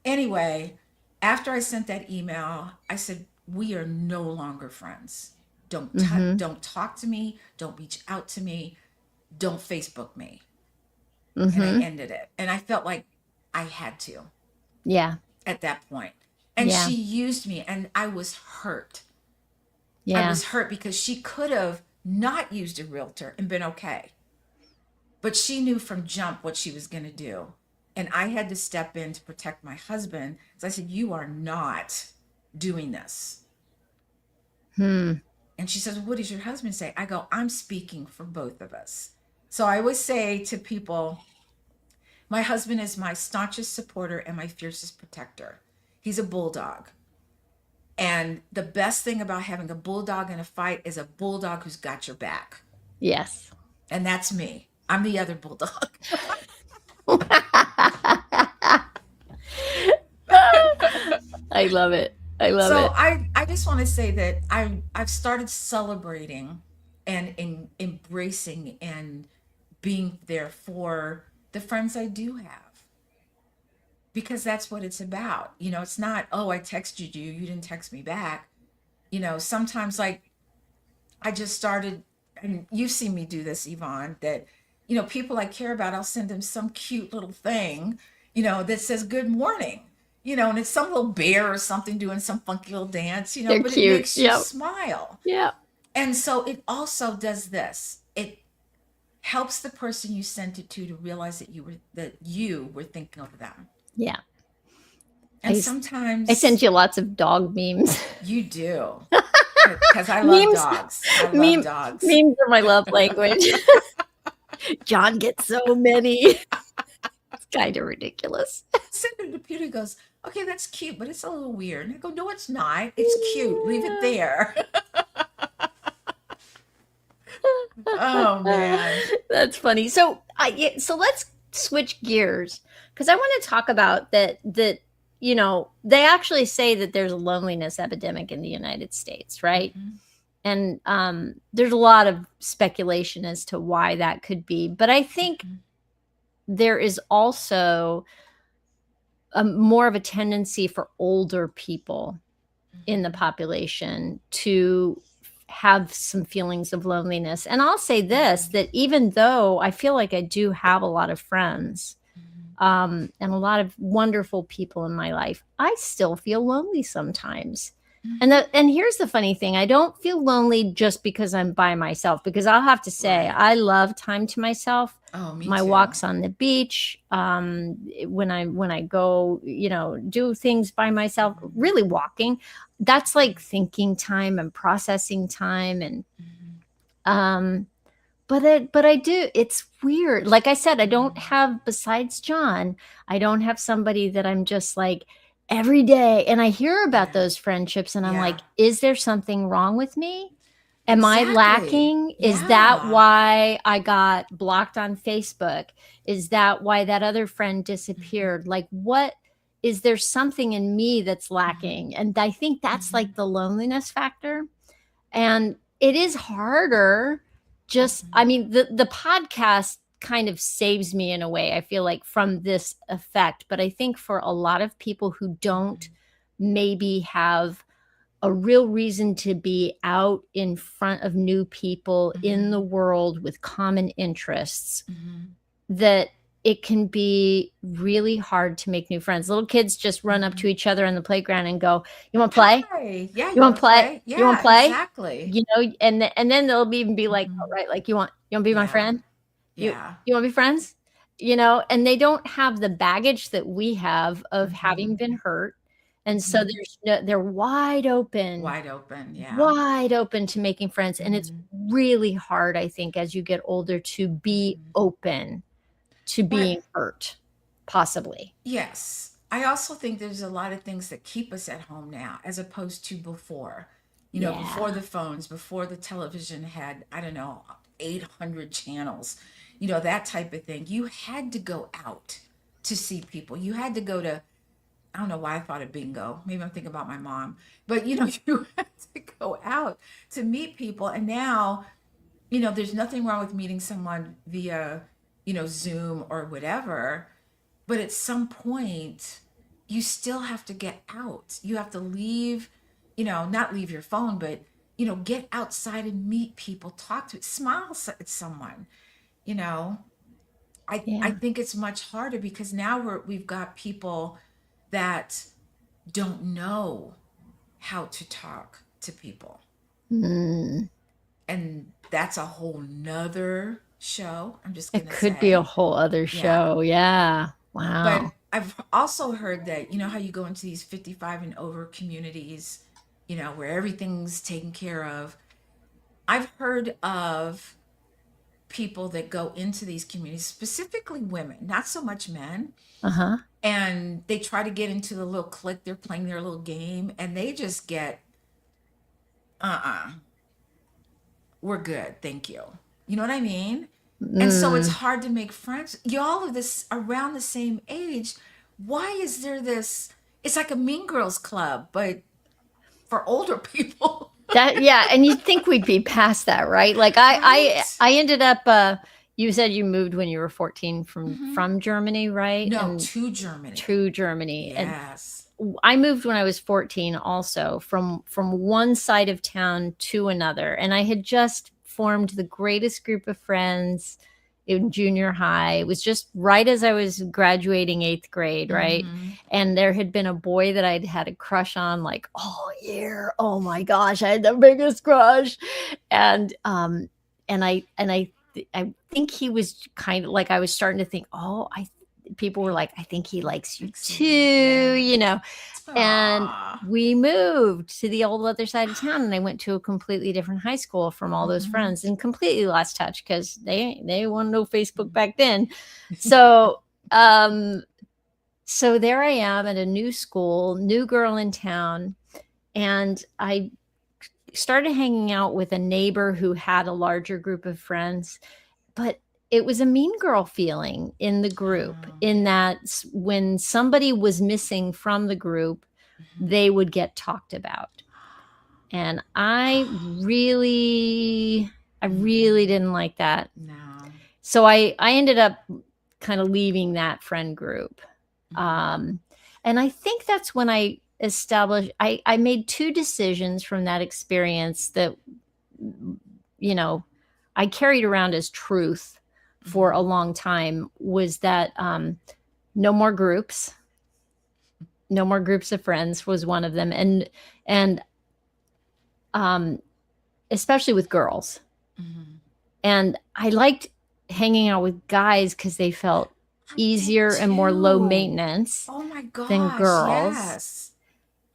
Speaker 2: Anyway, after I sent that email, I said, "We are no longer friends.
Speaker 1: Mm-hmm.
Speaker 2: Don't talk to me. Don't reach out to me. Don't Facebook me." And I
Speaker 1: Mm-hmm.
Speaker 2: ended it. And I felt like I had to
Speaker 1: Yeah.
Speaker 2: at that point. And
Speaker 1: Yeah.
Speaker 2: she used me and I was hurt. I
Speaker 1: Yeah.
Speaker 2: was hurt because she could have not used a realtor and been okay. But she knew from jump what she was going to do. And I had to step in to protect my husband. So I said, "You are not doing this."
Speaker 1: Hmm.
Speaker 2: And she says, "What does your husband say?" I go, "I'm speaking for both of us." So I always say to people, my husband is my staunchest supporter and my fiercest protector. He's a bulldog. And the best thing about having a bulldog in a fight is a bulldog who's got your back.
Speaker 1: Yes.
Speaker 2: And that's me. I'm the other bulldog.
Speaker 1: I love it. I love
Speaker 2: So
Speaker 1: it.
Speaker 2: I just want to say that I've started celebrating and embracing and being there for the friends I do have, because that's what it's about. It's not, "Oh, I texted you, you didn't text me back." Sometimes, like, I just started, and you've seen me do this, Yvonne, that, people I care about, I'll send them some cute little thing, that says "good morning," and it's some little bear or something doing some funky little dance,
Speaker 1: They're
Speaker 2: but it
Speaker 1: cute.
Speaker 2: makes you
Speaker 1: Yep.
Speaker 2: smile.
Speaker 1: Yep.
Speaker 2: And so it also does this. It helps the person you sent it to realize that you were thinking of them.
Speaker 1: Yeah.
Speaker 2: And
Speaker 1: I, I send
Speaker 2: sometimes
Speaker 1: you lots of dog memes.
Speaker 2: you do. Because I love
Speaker 1: Memes,
Speaker 2: dogs. I love
Speaker 1: meme,
Speaker 2: dogs.
Speaker 1: memes are my love language. John gets so many. It's kind of ridiculous.
Speaker 2: Sitting in the computer goes, okay, that's cute, but it's a little weird. And I go, no, it's not. It's cute. Leave it there. Oh man.
Speaker 1: That's funny. So so let's switch gears because I want to talk about that they actually say that there's a loneliness epidemic in the United States, right?
Speaker 2: Mhm,
Speaker 1: And there's a lot of speculation as to why that could be, but I think
Speaker 2: mhm,
Speaker 1: there is also more of a tendency for older people in the
Speaker 2: mhm.
Speaker 1: population to have some feelings of loneliness. And I'll say this,
Speaker 2: Mhm,
Speaker 1: that even though I feel like I do have a lot of friends,
Speaker 2: mhm,
Speaker 1: and a lot of wonderful people in my life, I still feel lonely sometimes.
Speaker 2: mhm.
Speaker 1: And here's the funny thing, I don't feel lonely just because I'm by myself, because I'll have to say
Speaker 2: Right.
Speaker 1: I love time to myself.
Speaker 2: Oh, me
Speaker 1: My
Speaker 2: too.
Speaker 1: walks on the beach, when I go, do things by myself,
Speaker 2: Mhm,
Speaker 1: really walking, that's
Speaker 2: mhm,
Speaker 1: like thinking time and processing time. And
Speaker 2: mhm,
Speaker 1: um but I do, it's weird. Like I said, I don't
Speaker 2: mhm.
Speaker 1: have, besides John, I don't have somebody that I'm just like every day. And I hear about
Speaker 2: Yeah.
Speaker 1: those friendships and I'm
Speaker 2: Yeah.
Speaker 1: like, is there something wrong with me? Am I
Speaker 2: Exactly.
Speaker 1: lacking? Is that
Speaker 2: Yeah.
Speaker 1: why I got blocked on Facebook? Is that why that other friend
Speaker 2: Mhm,
Speaker 1: disappeared? Like, what is there something in me that's
Speaker 2: mhm,
Speaker 1: lacking? And I think that's
Speaker 2: mhm,
Speaker 1: like the loneliness factor. And it is harder. Just, I
Speaker 2: mhm,
Speaker 1: mean, the podcast kind of saves me in a way, I feel like, from this effect. But I think for a lot of people who don't
Speaker 2: mhm,
Speaker 1: maybe have a real reason to be out in front of new people in the
Speaker 2: mhm,
Speaker 1: world with common interests,
Speaker 2: mhm,
Speaker 1: that it can be really hard to make new friends. Little kids just run up to
Speaker 2: mhm.
Speaker 1: each other on the playground and go, "You want to play?
Speaker 2: Hi. Yeah,
Speaker 1: You
Speaker 2: you
Speaker 1: want
Speaker 2: wanna
Speaker 1: to play?
Speaker 2: play?
Speaker 1: You want
Speaker 2: Yeah,
Speaker 1: to play?"
Speaker 2: exactly.
Speaker 1: And then they'll even be like, "All
Speaker 2: Mhm.
Speaker 1: right, like you want to be my
Speaker 2: Yeah.
Speaker 1: friend? You
Speaker 2: Yeah.
Speaker 1: you want to be friends?" And they don't have the baggage that we have of having
Speaker 2: Mhm.
Speaker 1: been hurt. And so
Speaker 2: Mhm.
Speaker 1: they're
Speaker 2: Wide open, yeah.
Speaker 1: wide open to making friends. And it's
Speaker 2: Mhm.
Speaker 1: really hard, I think, as you get older to be
Speaker 2: Mhm.
Speaker 1: open to
Speaker 2: But
Speaker 1: being hurt, possibly.
Speaker 2: yes, I also think there's a lot of things that keep us at home now as opposed to before. You know, before
Speaker 1: Yeah.
Speaker 2: the phones, before the television had, I don't know, 800 channels, that type of thing. You had to go out to see people. You had to go to, I don't know why I thought of bingo. Maybe I'm thinking about my mom. But, you had to go out to meet people. And now, there's nothing wrong with meeting someone via, Zoom or whatever. But at some point, you still have to get out. You have to leave, not leave your phone, but, get outside and meet people, talk to, smile at someone, you know. I
Speaker 1: Yeah.
Speaker 2: think it's much harder because now we've got people that don't know how to talk to people.
Speaker 1: Mm.
Speaker 2: And that's a whole nother show, I'm just
Speaker 1: It
Speaker 2: gonna
Speaker 1: could be a
Speaker 2: say.
Speaker 1: whole other
Speaker 2: Yeah.
Speaker 1: show. Yeah.
Speaker 2: But
Speaker 1: Wow.
Speaker 2: I've also heard that, how you go into these 55 and over communities, where everything's taken care of. I've heard of people that go into these communities, specifically women, not so much men,
Speaker 1: Uh-huh.
Speaker 2: and they try to get into the little clique, they're playing their little game, and they just get, uh-uh, we're good, thank you. You know what I mean? And so it's
Speaker 1: Mm.
Speaker 2: hard to make friends. Y'all are this around the same age. Why is there this? It's like a Mean Girls club, but for older people.
Speaker 1: That, yeah, and you'd think we'd be past that, right? Like
Speaker 2: Right?
Speaker 1: I ended up you said you moved when you were 14
Speaker 2: Hmm.
Speaker 1: from Germany, right?
Speaker 2: No,
Speaker 1: And
Speaker 2: to Germany.
Speaker 1: to Germany. And
Speaker 2: Yes.
Speaker 1: I moved when I was 14 also, from one side of town to another. And I had just formed the greatest group of friends in junior high. It was just right as I was graduating 8th grade, right?
Speaker 2: Hmm.
Speaker 1: And there had been a boy that I'd had a crush on like all year. Oh my gosh, I had the biggest crush. And I think he was kind of like, I was starting to think, "Oh, people were like, I think he likes you
Speaker 2: Likes
Speaker 1: too,
Speaker 2: me,
Speaker 1: you know. And
Speaker 2: Aw.
Speaker 1: we moved to the old other side of town, and I went to a completely different high school from all those
Speaker 2: Mhm.
Speaker 1: friends, and completely lost touch because they wanted no Facebook back then. So so there I am at a new school, new girl in town, and I started hanging out with a neighbor who had a larger group of friends, but it was a mean girl feeling in the group,
Speaker 2: Oh,
Speaker 1: in
Speaker 2: yeah.
Speaker 1: that when somebody was missing from the group,
Speaker 2: Mhm.
Speaker 1: they would get talked about. And I really
Speaker 2: Mm-mm.
Speaker 1: didn't like that.
Speaker 2: No.
Speaker 1: So I ended up kind of leaving that friend group.
Speaker 2: Mhm.
Speaker 1: Um, and I think that's when I made two decisions from that experience that, you know, I carried around as truth for a
Speaker 2: Mhm.
Speaker 1: long time, was that no more groups, no more groups of friends was one of them. And um, especially with girls.
Speaker 2: Mhm.
Speaker 1: And I liked hanging out with guys because they felt
Speaker 2: I did
Speaker 1: easier and more low
Speaker 2: too.
Speaker 1: maintenance
Speaker 2: Oh my
Speaker 1: than
Speaker 2: gosh,
Speaker 1: girls.
Speaker 2: yes.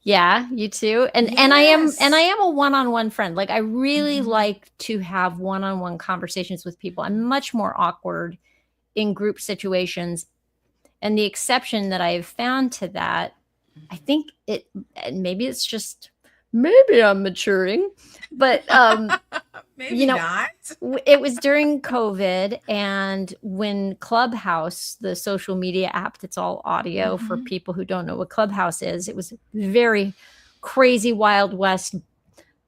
Speaker 1: Yeah, you too. And I
Speaker 2: Yes.
Speaker 1: am a one-on-one friend. Like I really
Speaker 2: Mhm.
Speaker 1: like to have one-on-one conversations with people. I'm much more awkward in group situations. And the exception that I have found to that, I
Speaker 2: Mhm.
Speaker 1: think it, and maybe it's just, maybe I'm maturing, but you
Speaker 2: Maybe
Speaker 1: know,
Speaker 2: not.
Speaker 1: it was during COVID, and when Clubhouse, the social media app that's all audio for
Speaker 2: Mhm.
Speaker 1: people who don't know what Clubhouse is, it was very crazy Wild West,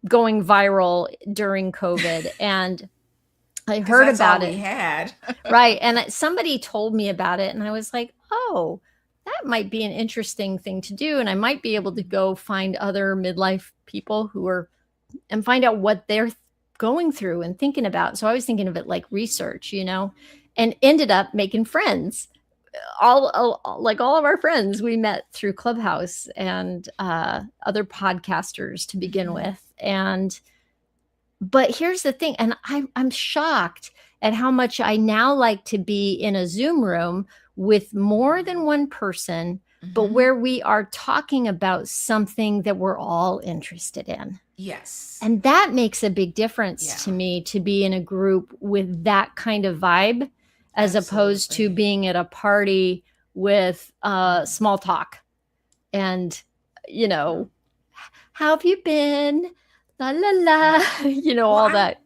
Speaker 1: going viral during COVID. And I
Speaker 2: 'Cause
Speaker 1: heard
Speaker 2: that's all
Speaker 1: about
Speaker 2: we
Speaker 1: it.
Speaker 2: had.
Speaker 1: Right. And somebody told me about it, and I was like, oh, that might be an interesting thing to do. And I might be able to
Speaker 2: Mhm.
Speaker 1: go find other midlife people who are, and find out what they're going through and thinking about. So I was thinking of it like research, and ended up making friends. Like all of our friends we met through Clubhouse, and other podcasters to begin
Speaker 2: Mhm.
Speaker 1: with. And but here's the thing, and I'm shocked at how much I now like to be in a Zoom room with more than
Speaker 2: Mhm.
Speaker 1: one person, but
Speaker 2: Mhm.
Speaker 1: where we are talking about something that we're all interested in.
Speaker 2: Yes.
Speaker 1: And that makes a big difference to
Speaker 2: Yeah.
Speaker 1: me, to be in a group with that kind of vibe, as opposed to
Speaker 2: Absolutely.
Speaker 1: being at a party with
Speaker 2: Mhm.
Speaker 1: small talk and, you know, how have you been? La la la,
Speaker 2: Yeah. Well,
Speaker 1: all
Speaker 2: I'm
Speaker 1: that.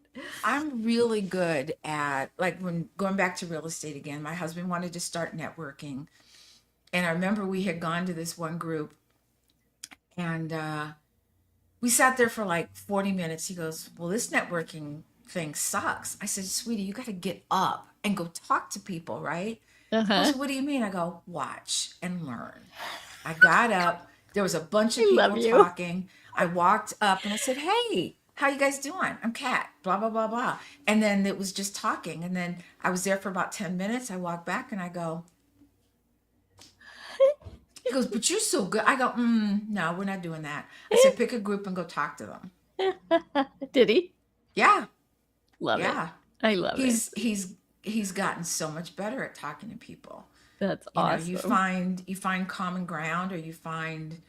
Speaker 2: I'm really good at, like, when going back to real estate again, my husband wanted to start networking. And I remember we had gone to this one group, and we sat there for like 40 minutes. He goes, well, this networking thing sucks. I said, sweetie, you got to get up and go talk to people, right? He
Speaker 1: Uh-huh.
Speaker 2: goes, what do you mean? I go, watch and learn. I got up. There was a bunch of
Speaker 1: I love
Speaker 2: people
Speaker 1: you.
Speaker 2: talking. I walked up and I said, hey, how you guys doing? I'm Kat, blah, blah, blah, blah. And then it was just talking. And then I was there for about 10 minutes. I walked back and I go, he goes, but you're so good. I go, no, we're not doing that. I said, pick a group and go talk to them.
Speaker 1: Did he?
Speaker 2: Yeah,
Speaker 1: Love it.
Speaker 2: yeah.
Speaker 1: I love it.
Speaker 2: He's gotten so much better at talking to people.
Speaker 1: That's
Speaker 2: You know, you
Speaker 1: awesome.
Speaker 2: find common ground, or you find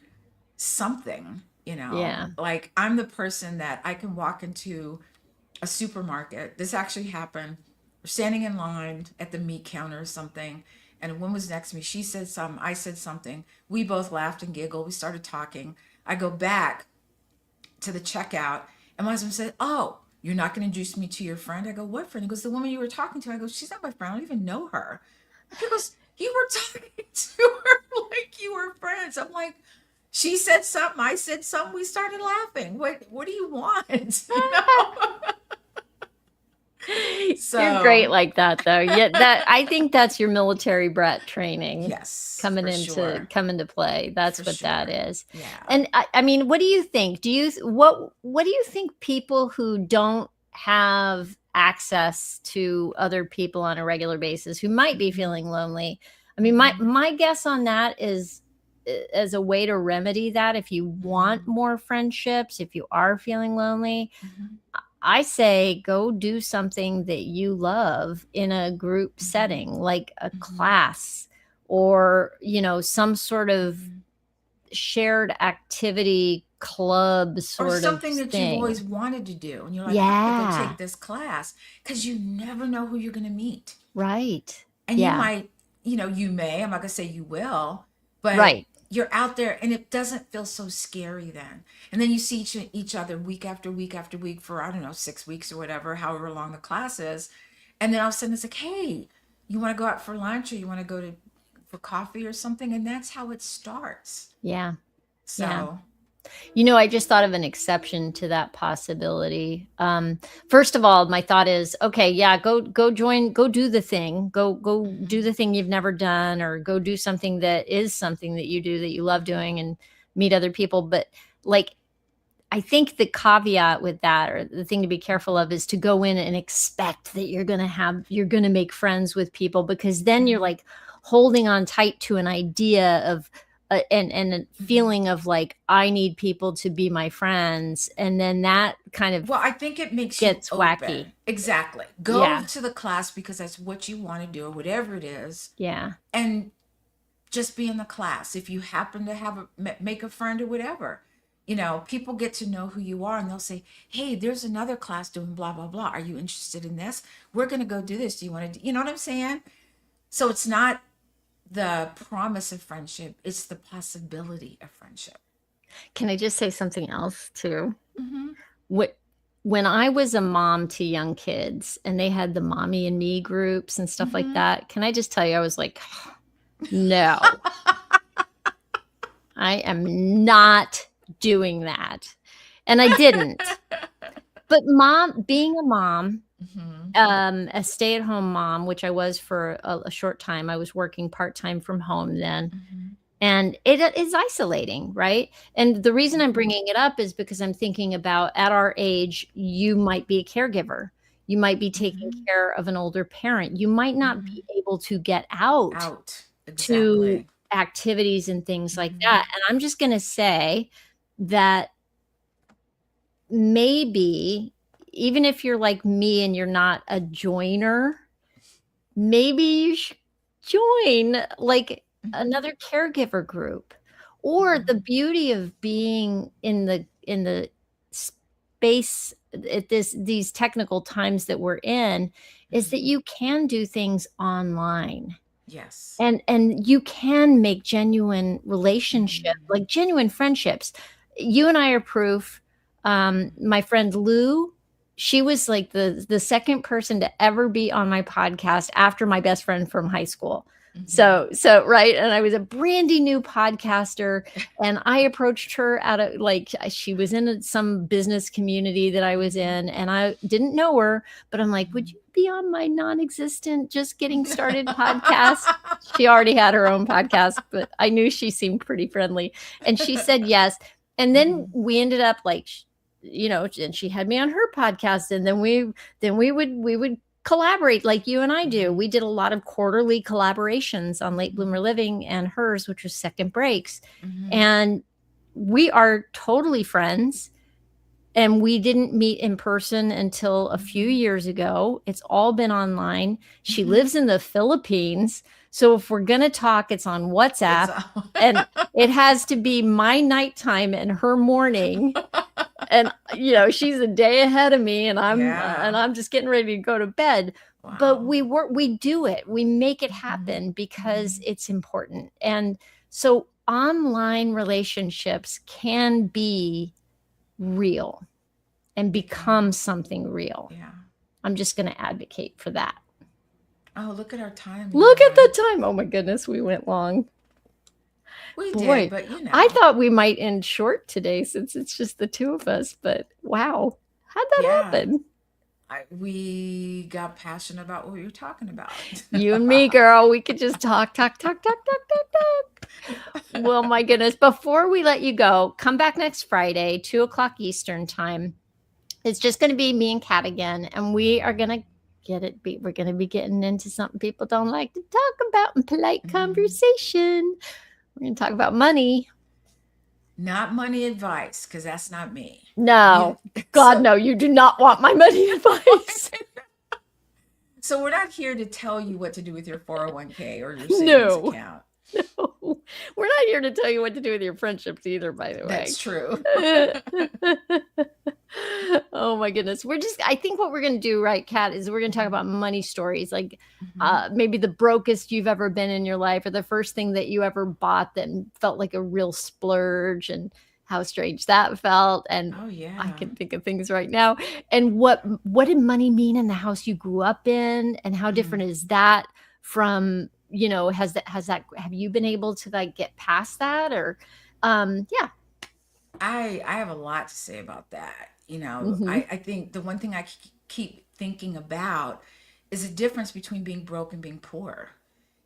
Speaker 2: something,
Speaker 1: Yeah.
Speaker 2: like I'm the person that I can walk into a supermarket. This actually happened. We're standing in line at the meat counter or something, and a woman was next to me. She said something, I said something. We both laughed and giggled. We started talking. I go back to the checkout, and my husband said, oh, you're not going to introduce me to your friend? I go, what friend? He goes, the woman you were talking to. I go, she's not my friend. I don't even know her. He goes, you were talking to her like you were friends. I'm like, she said something, I said something, we started laughing. What do you want?
Speaker 1: You're great
Speaker 2: So
Speaker 1: like that, though. Yeah, that I think that's your military brat training
Speaker 2: yes,
Speaker 1: come into play.
Speaker 2: for
Speaker 1: That's what that
Speaker 2: sure.
Speaker 1: is.
Speaker 2: Yeah.
Speaker 1: And I mean, what do you think? What do you think people who don't have access to other people on a regular basis, who might be
Speaker 2: Mhm.
Speaker 1: feeling lonely? I mean, my
Speaker 2: Mhm.
Speaker 1: my guess on that is, as a way to remedy that, if you want
Speaker 2: Mhm.
Speaker 1: more friendships, if you are feeling lonely,
Speaker 2: Mhm.
Speaker 1: I say go do something that you love in a group
Speaker 2: Mhm.
Speaker 1: setting, like a
Speaker 2: Mhm.
Speaker 1: class or, some sort of
Speaker 2: Mhm.
Speaker 1: shared activity club
Speaker 2: Or
Speaker 1: sort of
Speaker 2: something that you've always
Speaker 1: thing.
Speaker 2: wanted to do. And you're like, I'm going to go
Speaker 1: Yeah.
Speaker 2: take this class because you never know who you're going to meet.
Speaker 1: Right.
Speaker 2: And you
Speaker 1: Yeah.
Speaker 2: might, you may, I'm not going to say you will, but
Speaker 1: Right.
Speaker 2: you're out there and it doesn't feel so scary then. And then you see each other week after week after week for, I don't know, 6 weeks or whatever, however long the class is. And then all of a sudden it's like, hey, you want to go out for lunch or you want to go for coffee or something? And that's how it starts.
Speaker 1: Yeah. Yeah.
Speaker 2: So,
Speaker 1: I just thought of an exception to that possibility. First of all, my thought is, okay, yeah, go join, go do the thing, go do
Speaker 2: mhm,
Speaker 1: the thing you've never done, or go do something that is something that you do that you love doing and meet other people. But like, I think the caveat with that, or the thing to be careful of, is to go in and expect that you're going to make friends with people, because then you're
Speaker 2: mhm,
Speaker 1: like holding on tight to an idea of, and a
Speaker 2: mhm.
Speaker 1: feeling of like, I need people to be my friends. And then that kind of
Speaker 2: Well, I think it makes you
Speaker 1: gets wacky.
Speaker 2: open. Exactly. Go
Speaker 1: Yeah.
Speaker 2: to the class because that's what you want to do or whatever it is.
Speaker 1: Yeah.
Speaker 2: And just be in the class. If you happen to make a friend or whatever, people get to know who you are and they'll say, hey, there's another class doing blah, blah, blah. Are you interested in this? We're going to go do this. Do you want to, you know what I'm saying? So it's not the promise of friendship, it's the possibility of friendship.
Speaker 1: Can I just say something else too?
Speaker 2: Mm-hmm.
Speaker 1: What When I was a mom to young kids and they had the mommy and me groups and stuff like
Speaker 2: Mm-hmm.
Speaker 1: that, can I just tell you, I was like, no, I am not doing that. And I didn't. But being a mom,
Speaker 2: Mm-hmm.
Speaker 1: a stay-at-home mom, which I was for a short time. I was working part-time from home then.
Speaker 2: Mm-hmm.
Speaker 1: And it is isolating, right? And the reason I'm
Speaker 2: Mm-hmm.
Speaker 1: bringing it up is because I'm thinking about, at our age, you might be a caregiver. You might be taking
Speaker 2: Mm-hmm.
Speaker 1: care of an older parent. You might not
Speaker 2: Mm-hmm.
Speaker 1: be able to get out
Speaker 2: Out.
Speaker 1: to
Speaker 2: Exactly.
Speaker 1: activities and things like
Speaker 2: Mm-hmm.
Speaker 1: that. And I'm just going to say that maybe, even if you're like me and you're not a joiner, maybe you should join like
Speaker 2: Mm-hmm.
Speaker 1: another caregiver group. Or the
Speaker 2: Mm-hmm.
Speaker 1: beauty of being in the space at these technical times that we're in is that
Speaker 2: Mm-hmm.
Speaker 1: you can do things online,
Speaker 2: Yes.
Speaker 1: and you can make genuine relationship,
Speaker 2: Mm-hmm.
Speaker 1: like genuine friendships. You and I are proof. My friend Lou, she was like the second person to ever be on my podcast after my best friend from high school.
Speaker 2: Mm-hmm.
Speaker 1: So right, and I was a brandy new podcaster, and I approached her out of, like, she was in some business community that I was in, and I didn't know her, but I'm like, would you be on my non-existent, just getting started podcast? She already had her own podcast, but I knew she seemed pretty friendly. And she said yes. And then
Speaker 2: Mhm.
Speaker 1: we ended up like, and she had me on her podcast. And then we would collaborate like you and I do.
Speaker 2: Mhm.
Speaker 1: We did a lot of quarterly collaborations on Late
Speaker 2: Mhm.
Speaker 1: Bloomer Living and hers, which was Second Breaks.
Speaker 2: Mhm.
Speaker 1: And we are totally friends, and we didn't meet in person until a few
Speaker 2: Mhm.
Speaker 1: years ago. It's all been online. She
Speaker 2: Mhm.
Speaker 1: lives in the Philippines. So if we're going to talk, it's on
Speaker 2: It's
Speaker 1: WhatsApp,
Speaker 2: all
Speaker 1: and it has to be my nighttime and her morning. And she's a day ahead of me, and
Speaker 2: Yeah.
Speaker 1: I'm just getting ready to go to bed. But
Speaker 2: Wow.
Speaker 1: we do it. We make it
Speaker 2: Mhm.
Speaker 1: happen because
Speaker 2: Mhm.
Speaker 1: it's important. And so online relationships can be real and
Speaker 2: They can.
Speaker 1: become something real.
Speaker 2: Yeah.
Speaker 1: I'm just going to advocate for that.
Speaker 2: Oh, look at our time,
Speaker 1: Look at the
Speaker 2: Yvonne.
Speaker 1: time. Oh my goodness, we went long.
Speaker 2: We did,
Speaker 1: Boy,
Speaker 2: but
Speaker 1: I thought we might end short today since it's just the two of us, but wow. How'd that
Speaker 2: yeah,
Speaker 1: happen?
Speaker 2: we got passionate about what we were talking about.
Speaker 1: You and me, girl, we could just talk, talk, talk, talk, talk, talk, talk. Well, my goodness. Before we let you go, come back next Friday, 2 o'clock Eastern time. It's just going to be me and Kat again, and we are going to we're going to be getting into something people don't like to talk about in polite
Speaker 2: Mhm.
Speaker 1: conversation. We're going to talk about money.
Speaker 2: Not money advice, because that's not me. You
Speaker 1: No, God,
Speaker 2: so
Speaker 1: no, you do not want my money advice.
Speaker 2: So we're not here to tell you what to do with your 401k or your savings
Speaker 1: No.
Speaker 2: account.
Speaker 1: No, we're not here to tell you what to do with your friendships either, by the way.
Speaker 2: That's true.
Speaker 1: Oh my goodness. I think what we're going to do, right, Kat, is we're going to talk about money stories, like
Speaker 2: Mhm.
Speaker 1: maybe the brokest you've ever been in your life, or the first thing that you ever bought that felt like a real splurge, and how strange that felt. And
Speaker 2: Oh
Speaker 1: I
Speaker 2: yeah.
Speaker 1: can think of things right now. And what did money mean in the house you grew up in, and how
Speaker 2: Mm.
Speaker 1: different is that from, have you been able to like get past that, or yeah.
Speaker 2: I have a lot to say about that.
Speaker 1: Hmm.
Speaker 2: I think the one thing I keep thinking about is the difference between being broke and being poor,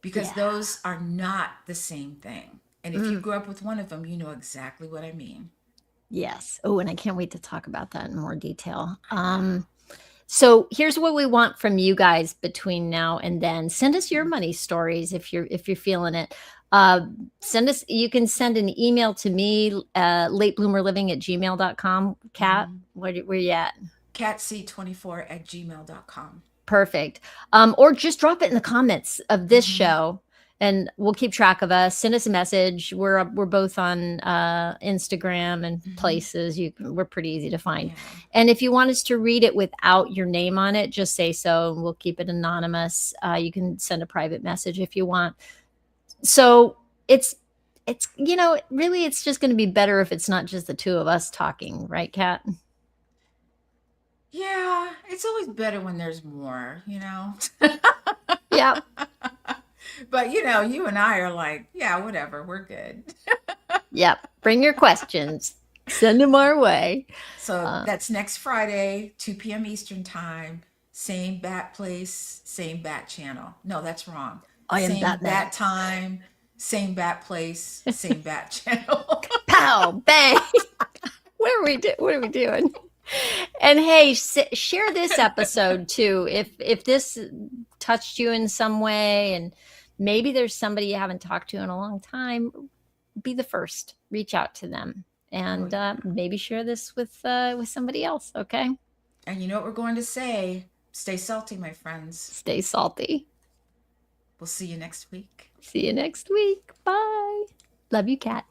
Speaker 2: because
Speaker 1: Yeah.
Speaker 2: those are not the same thing. And if you
Speaker 1: Mm,
Speaker 2: grew up with one of them, you know exactly what I mean.
Speaker 1: yes. Oh, and I can't wait to talk about that in more detail.
Speaker 2: I know.
Speaker 1: So here's what we want from you guys between now and then. Send us your
Speaker 2: Mhm.
Speaker 1: money stories if you're feeling it. Send us, you can send an email to me, latebloomerliving@gmail.com. Kat,
Speaker 2: Mhm.
Speaker 1: where you at?
Speaker 2: catc24@gmail.com.
Speaker 1: Perfect. Or just drop it in the comments of this
Speaker 2: Mhm.
Speaker 1: show, and we'll keep track of us. Send us a message. We're both on Instagram and
Speaker 2: Mhm.
Speaker 1: places. We're pretty easy to find.
Speaker 2: Yeah.
Speaker 1: And if you want us to read it without your name on it, just say so, and we'll keep it anonymous. You can send a private message if you want. So it's really it's just going to be better if it's not just the two of us talking, right, Kat?
Speaker 2: Yeah, it's always better when there's more.
Speaker 1: Yeah.
Speaker 2: But you and I are like, yeah, whatever, we're good.
Speaker 1: Yep. Bring your questions. Send them our way.
Speaker 2: So
Speaker 1: Uh,
Speaker 2: that's next Friday, 2 p.m. Eastern time. Same bat place, same bat channel. No, that's wrong.
Speaker 1: I am
Speaker 2: Same
Speaker 1: Batman.
Speaker 2: bat time, same bat place, same bat channel.
Speaker 1: Pow, bang. What are we doing? And hey, share this episode too. If this touched you in some way, and maybe there's somebody you haven't talked to in a long time, be the first. Reach out to them,
Speaker 2: Oh,
Speaker 1: and
Speaker 2: yeah.
Speaker 1: maybe share this with somebody else. Okay.
Speaker 2: And you know what we're going to say? Stay salty, my friends.
Speaker 1: Stay salty.
Speaker 2: We'll see you next week.
Speaker 1: See you next week. Bye. Love you, Kat.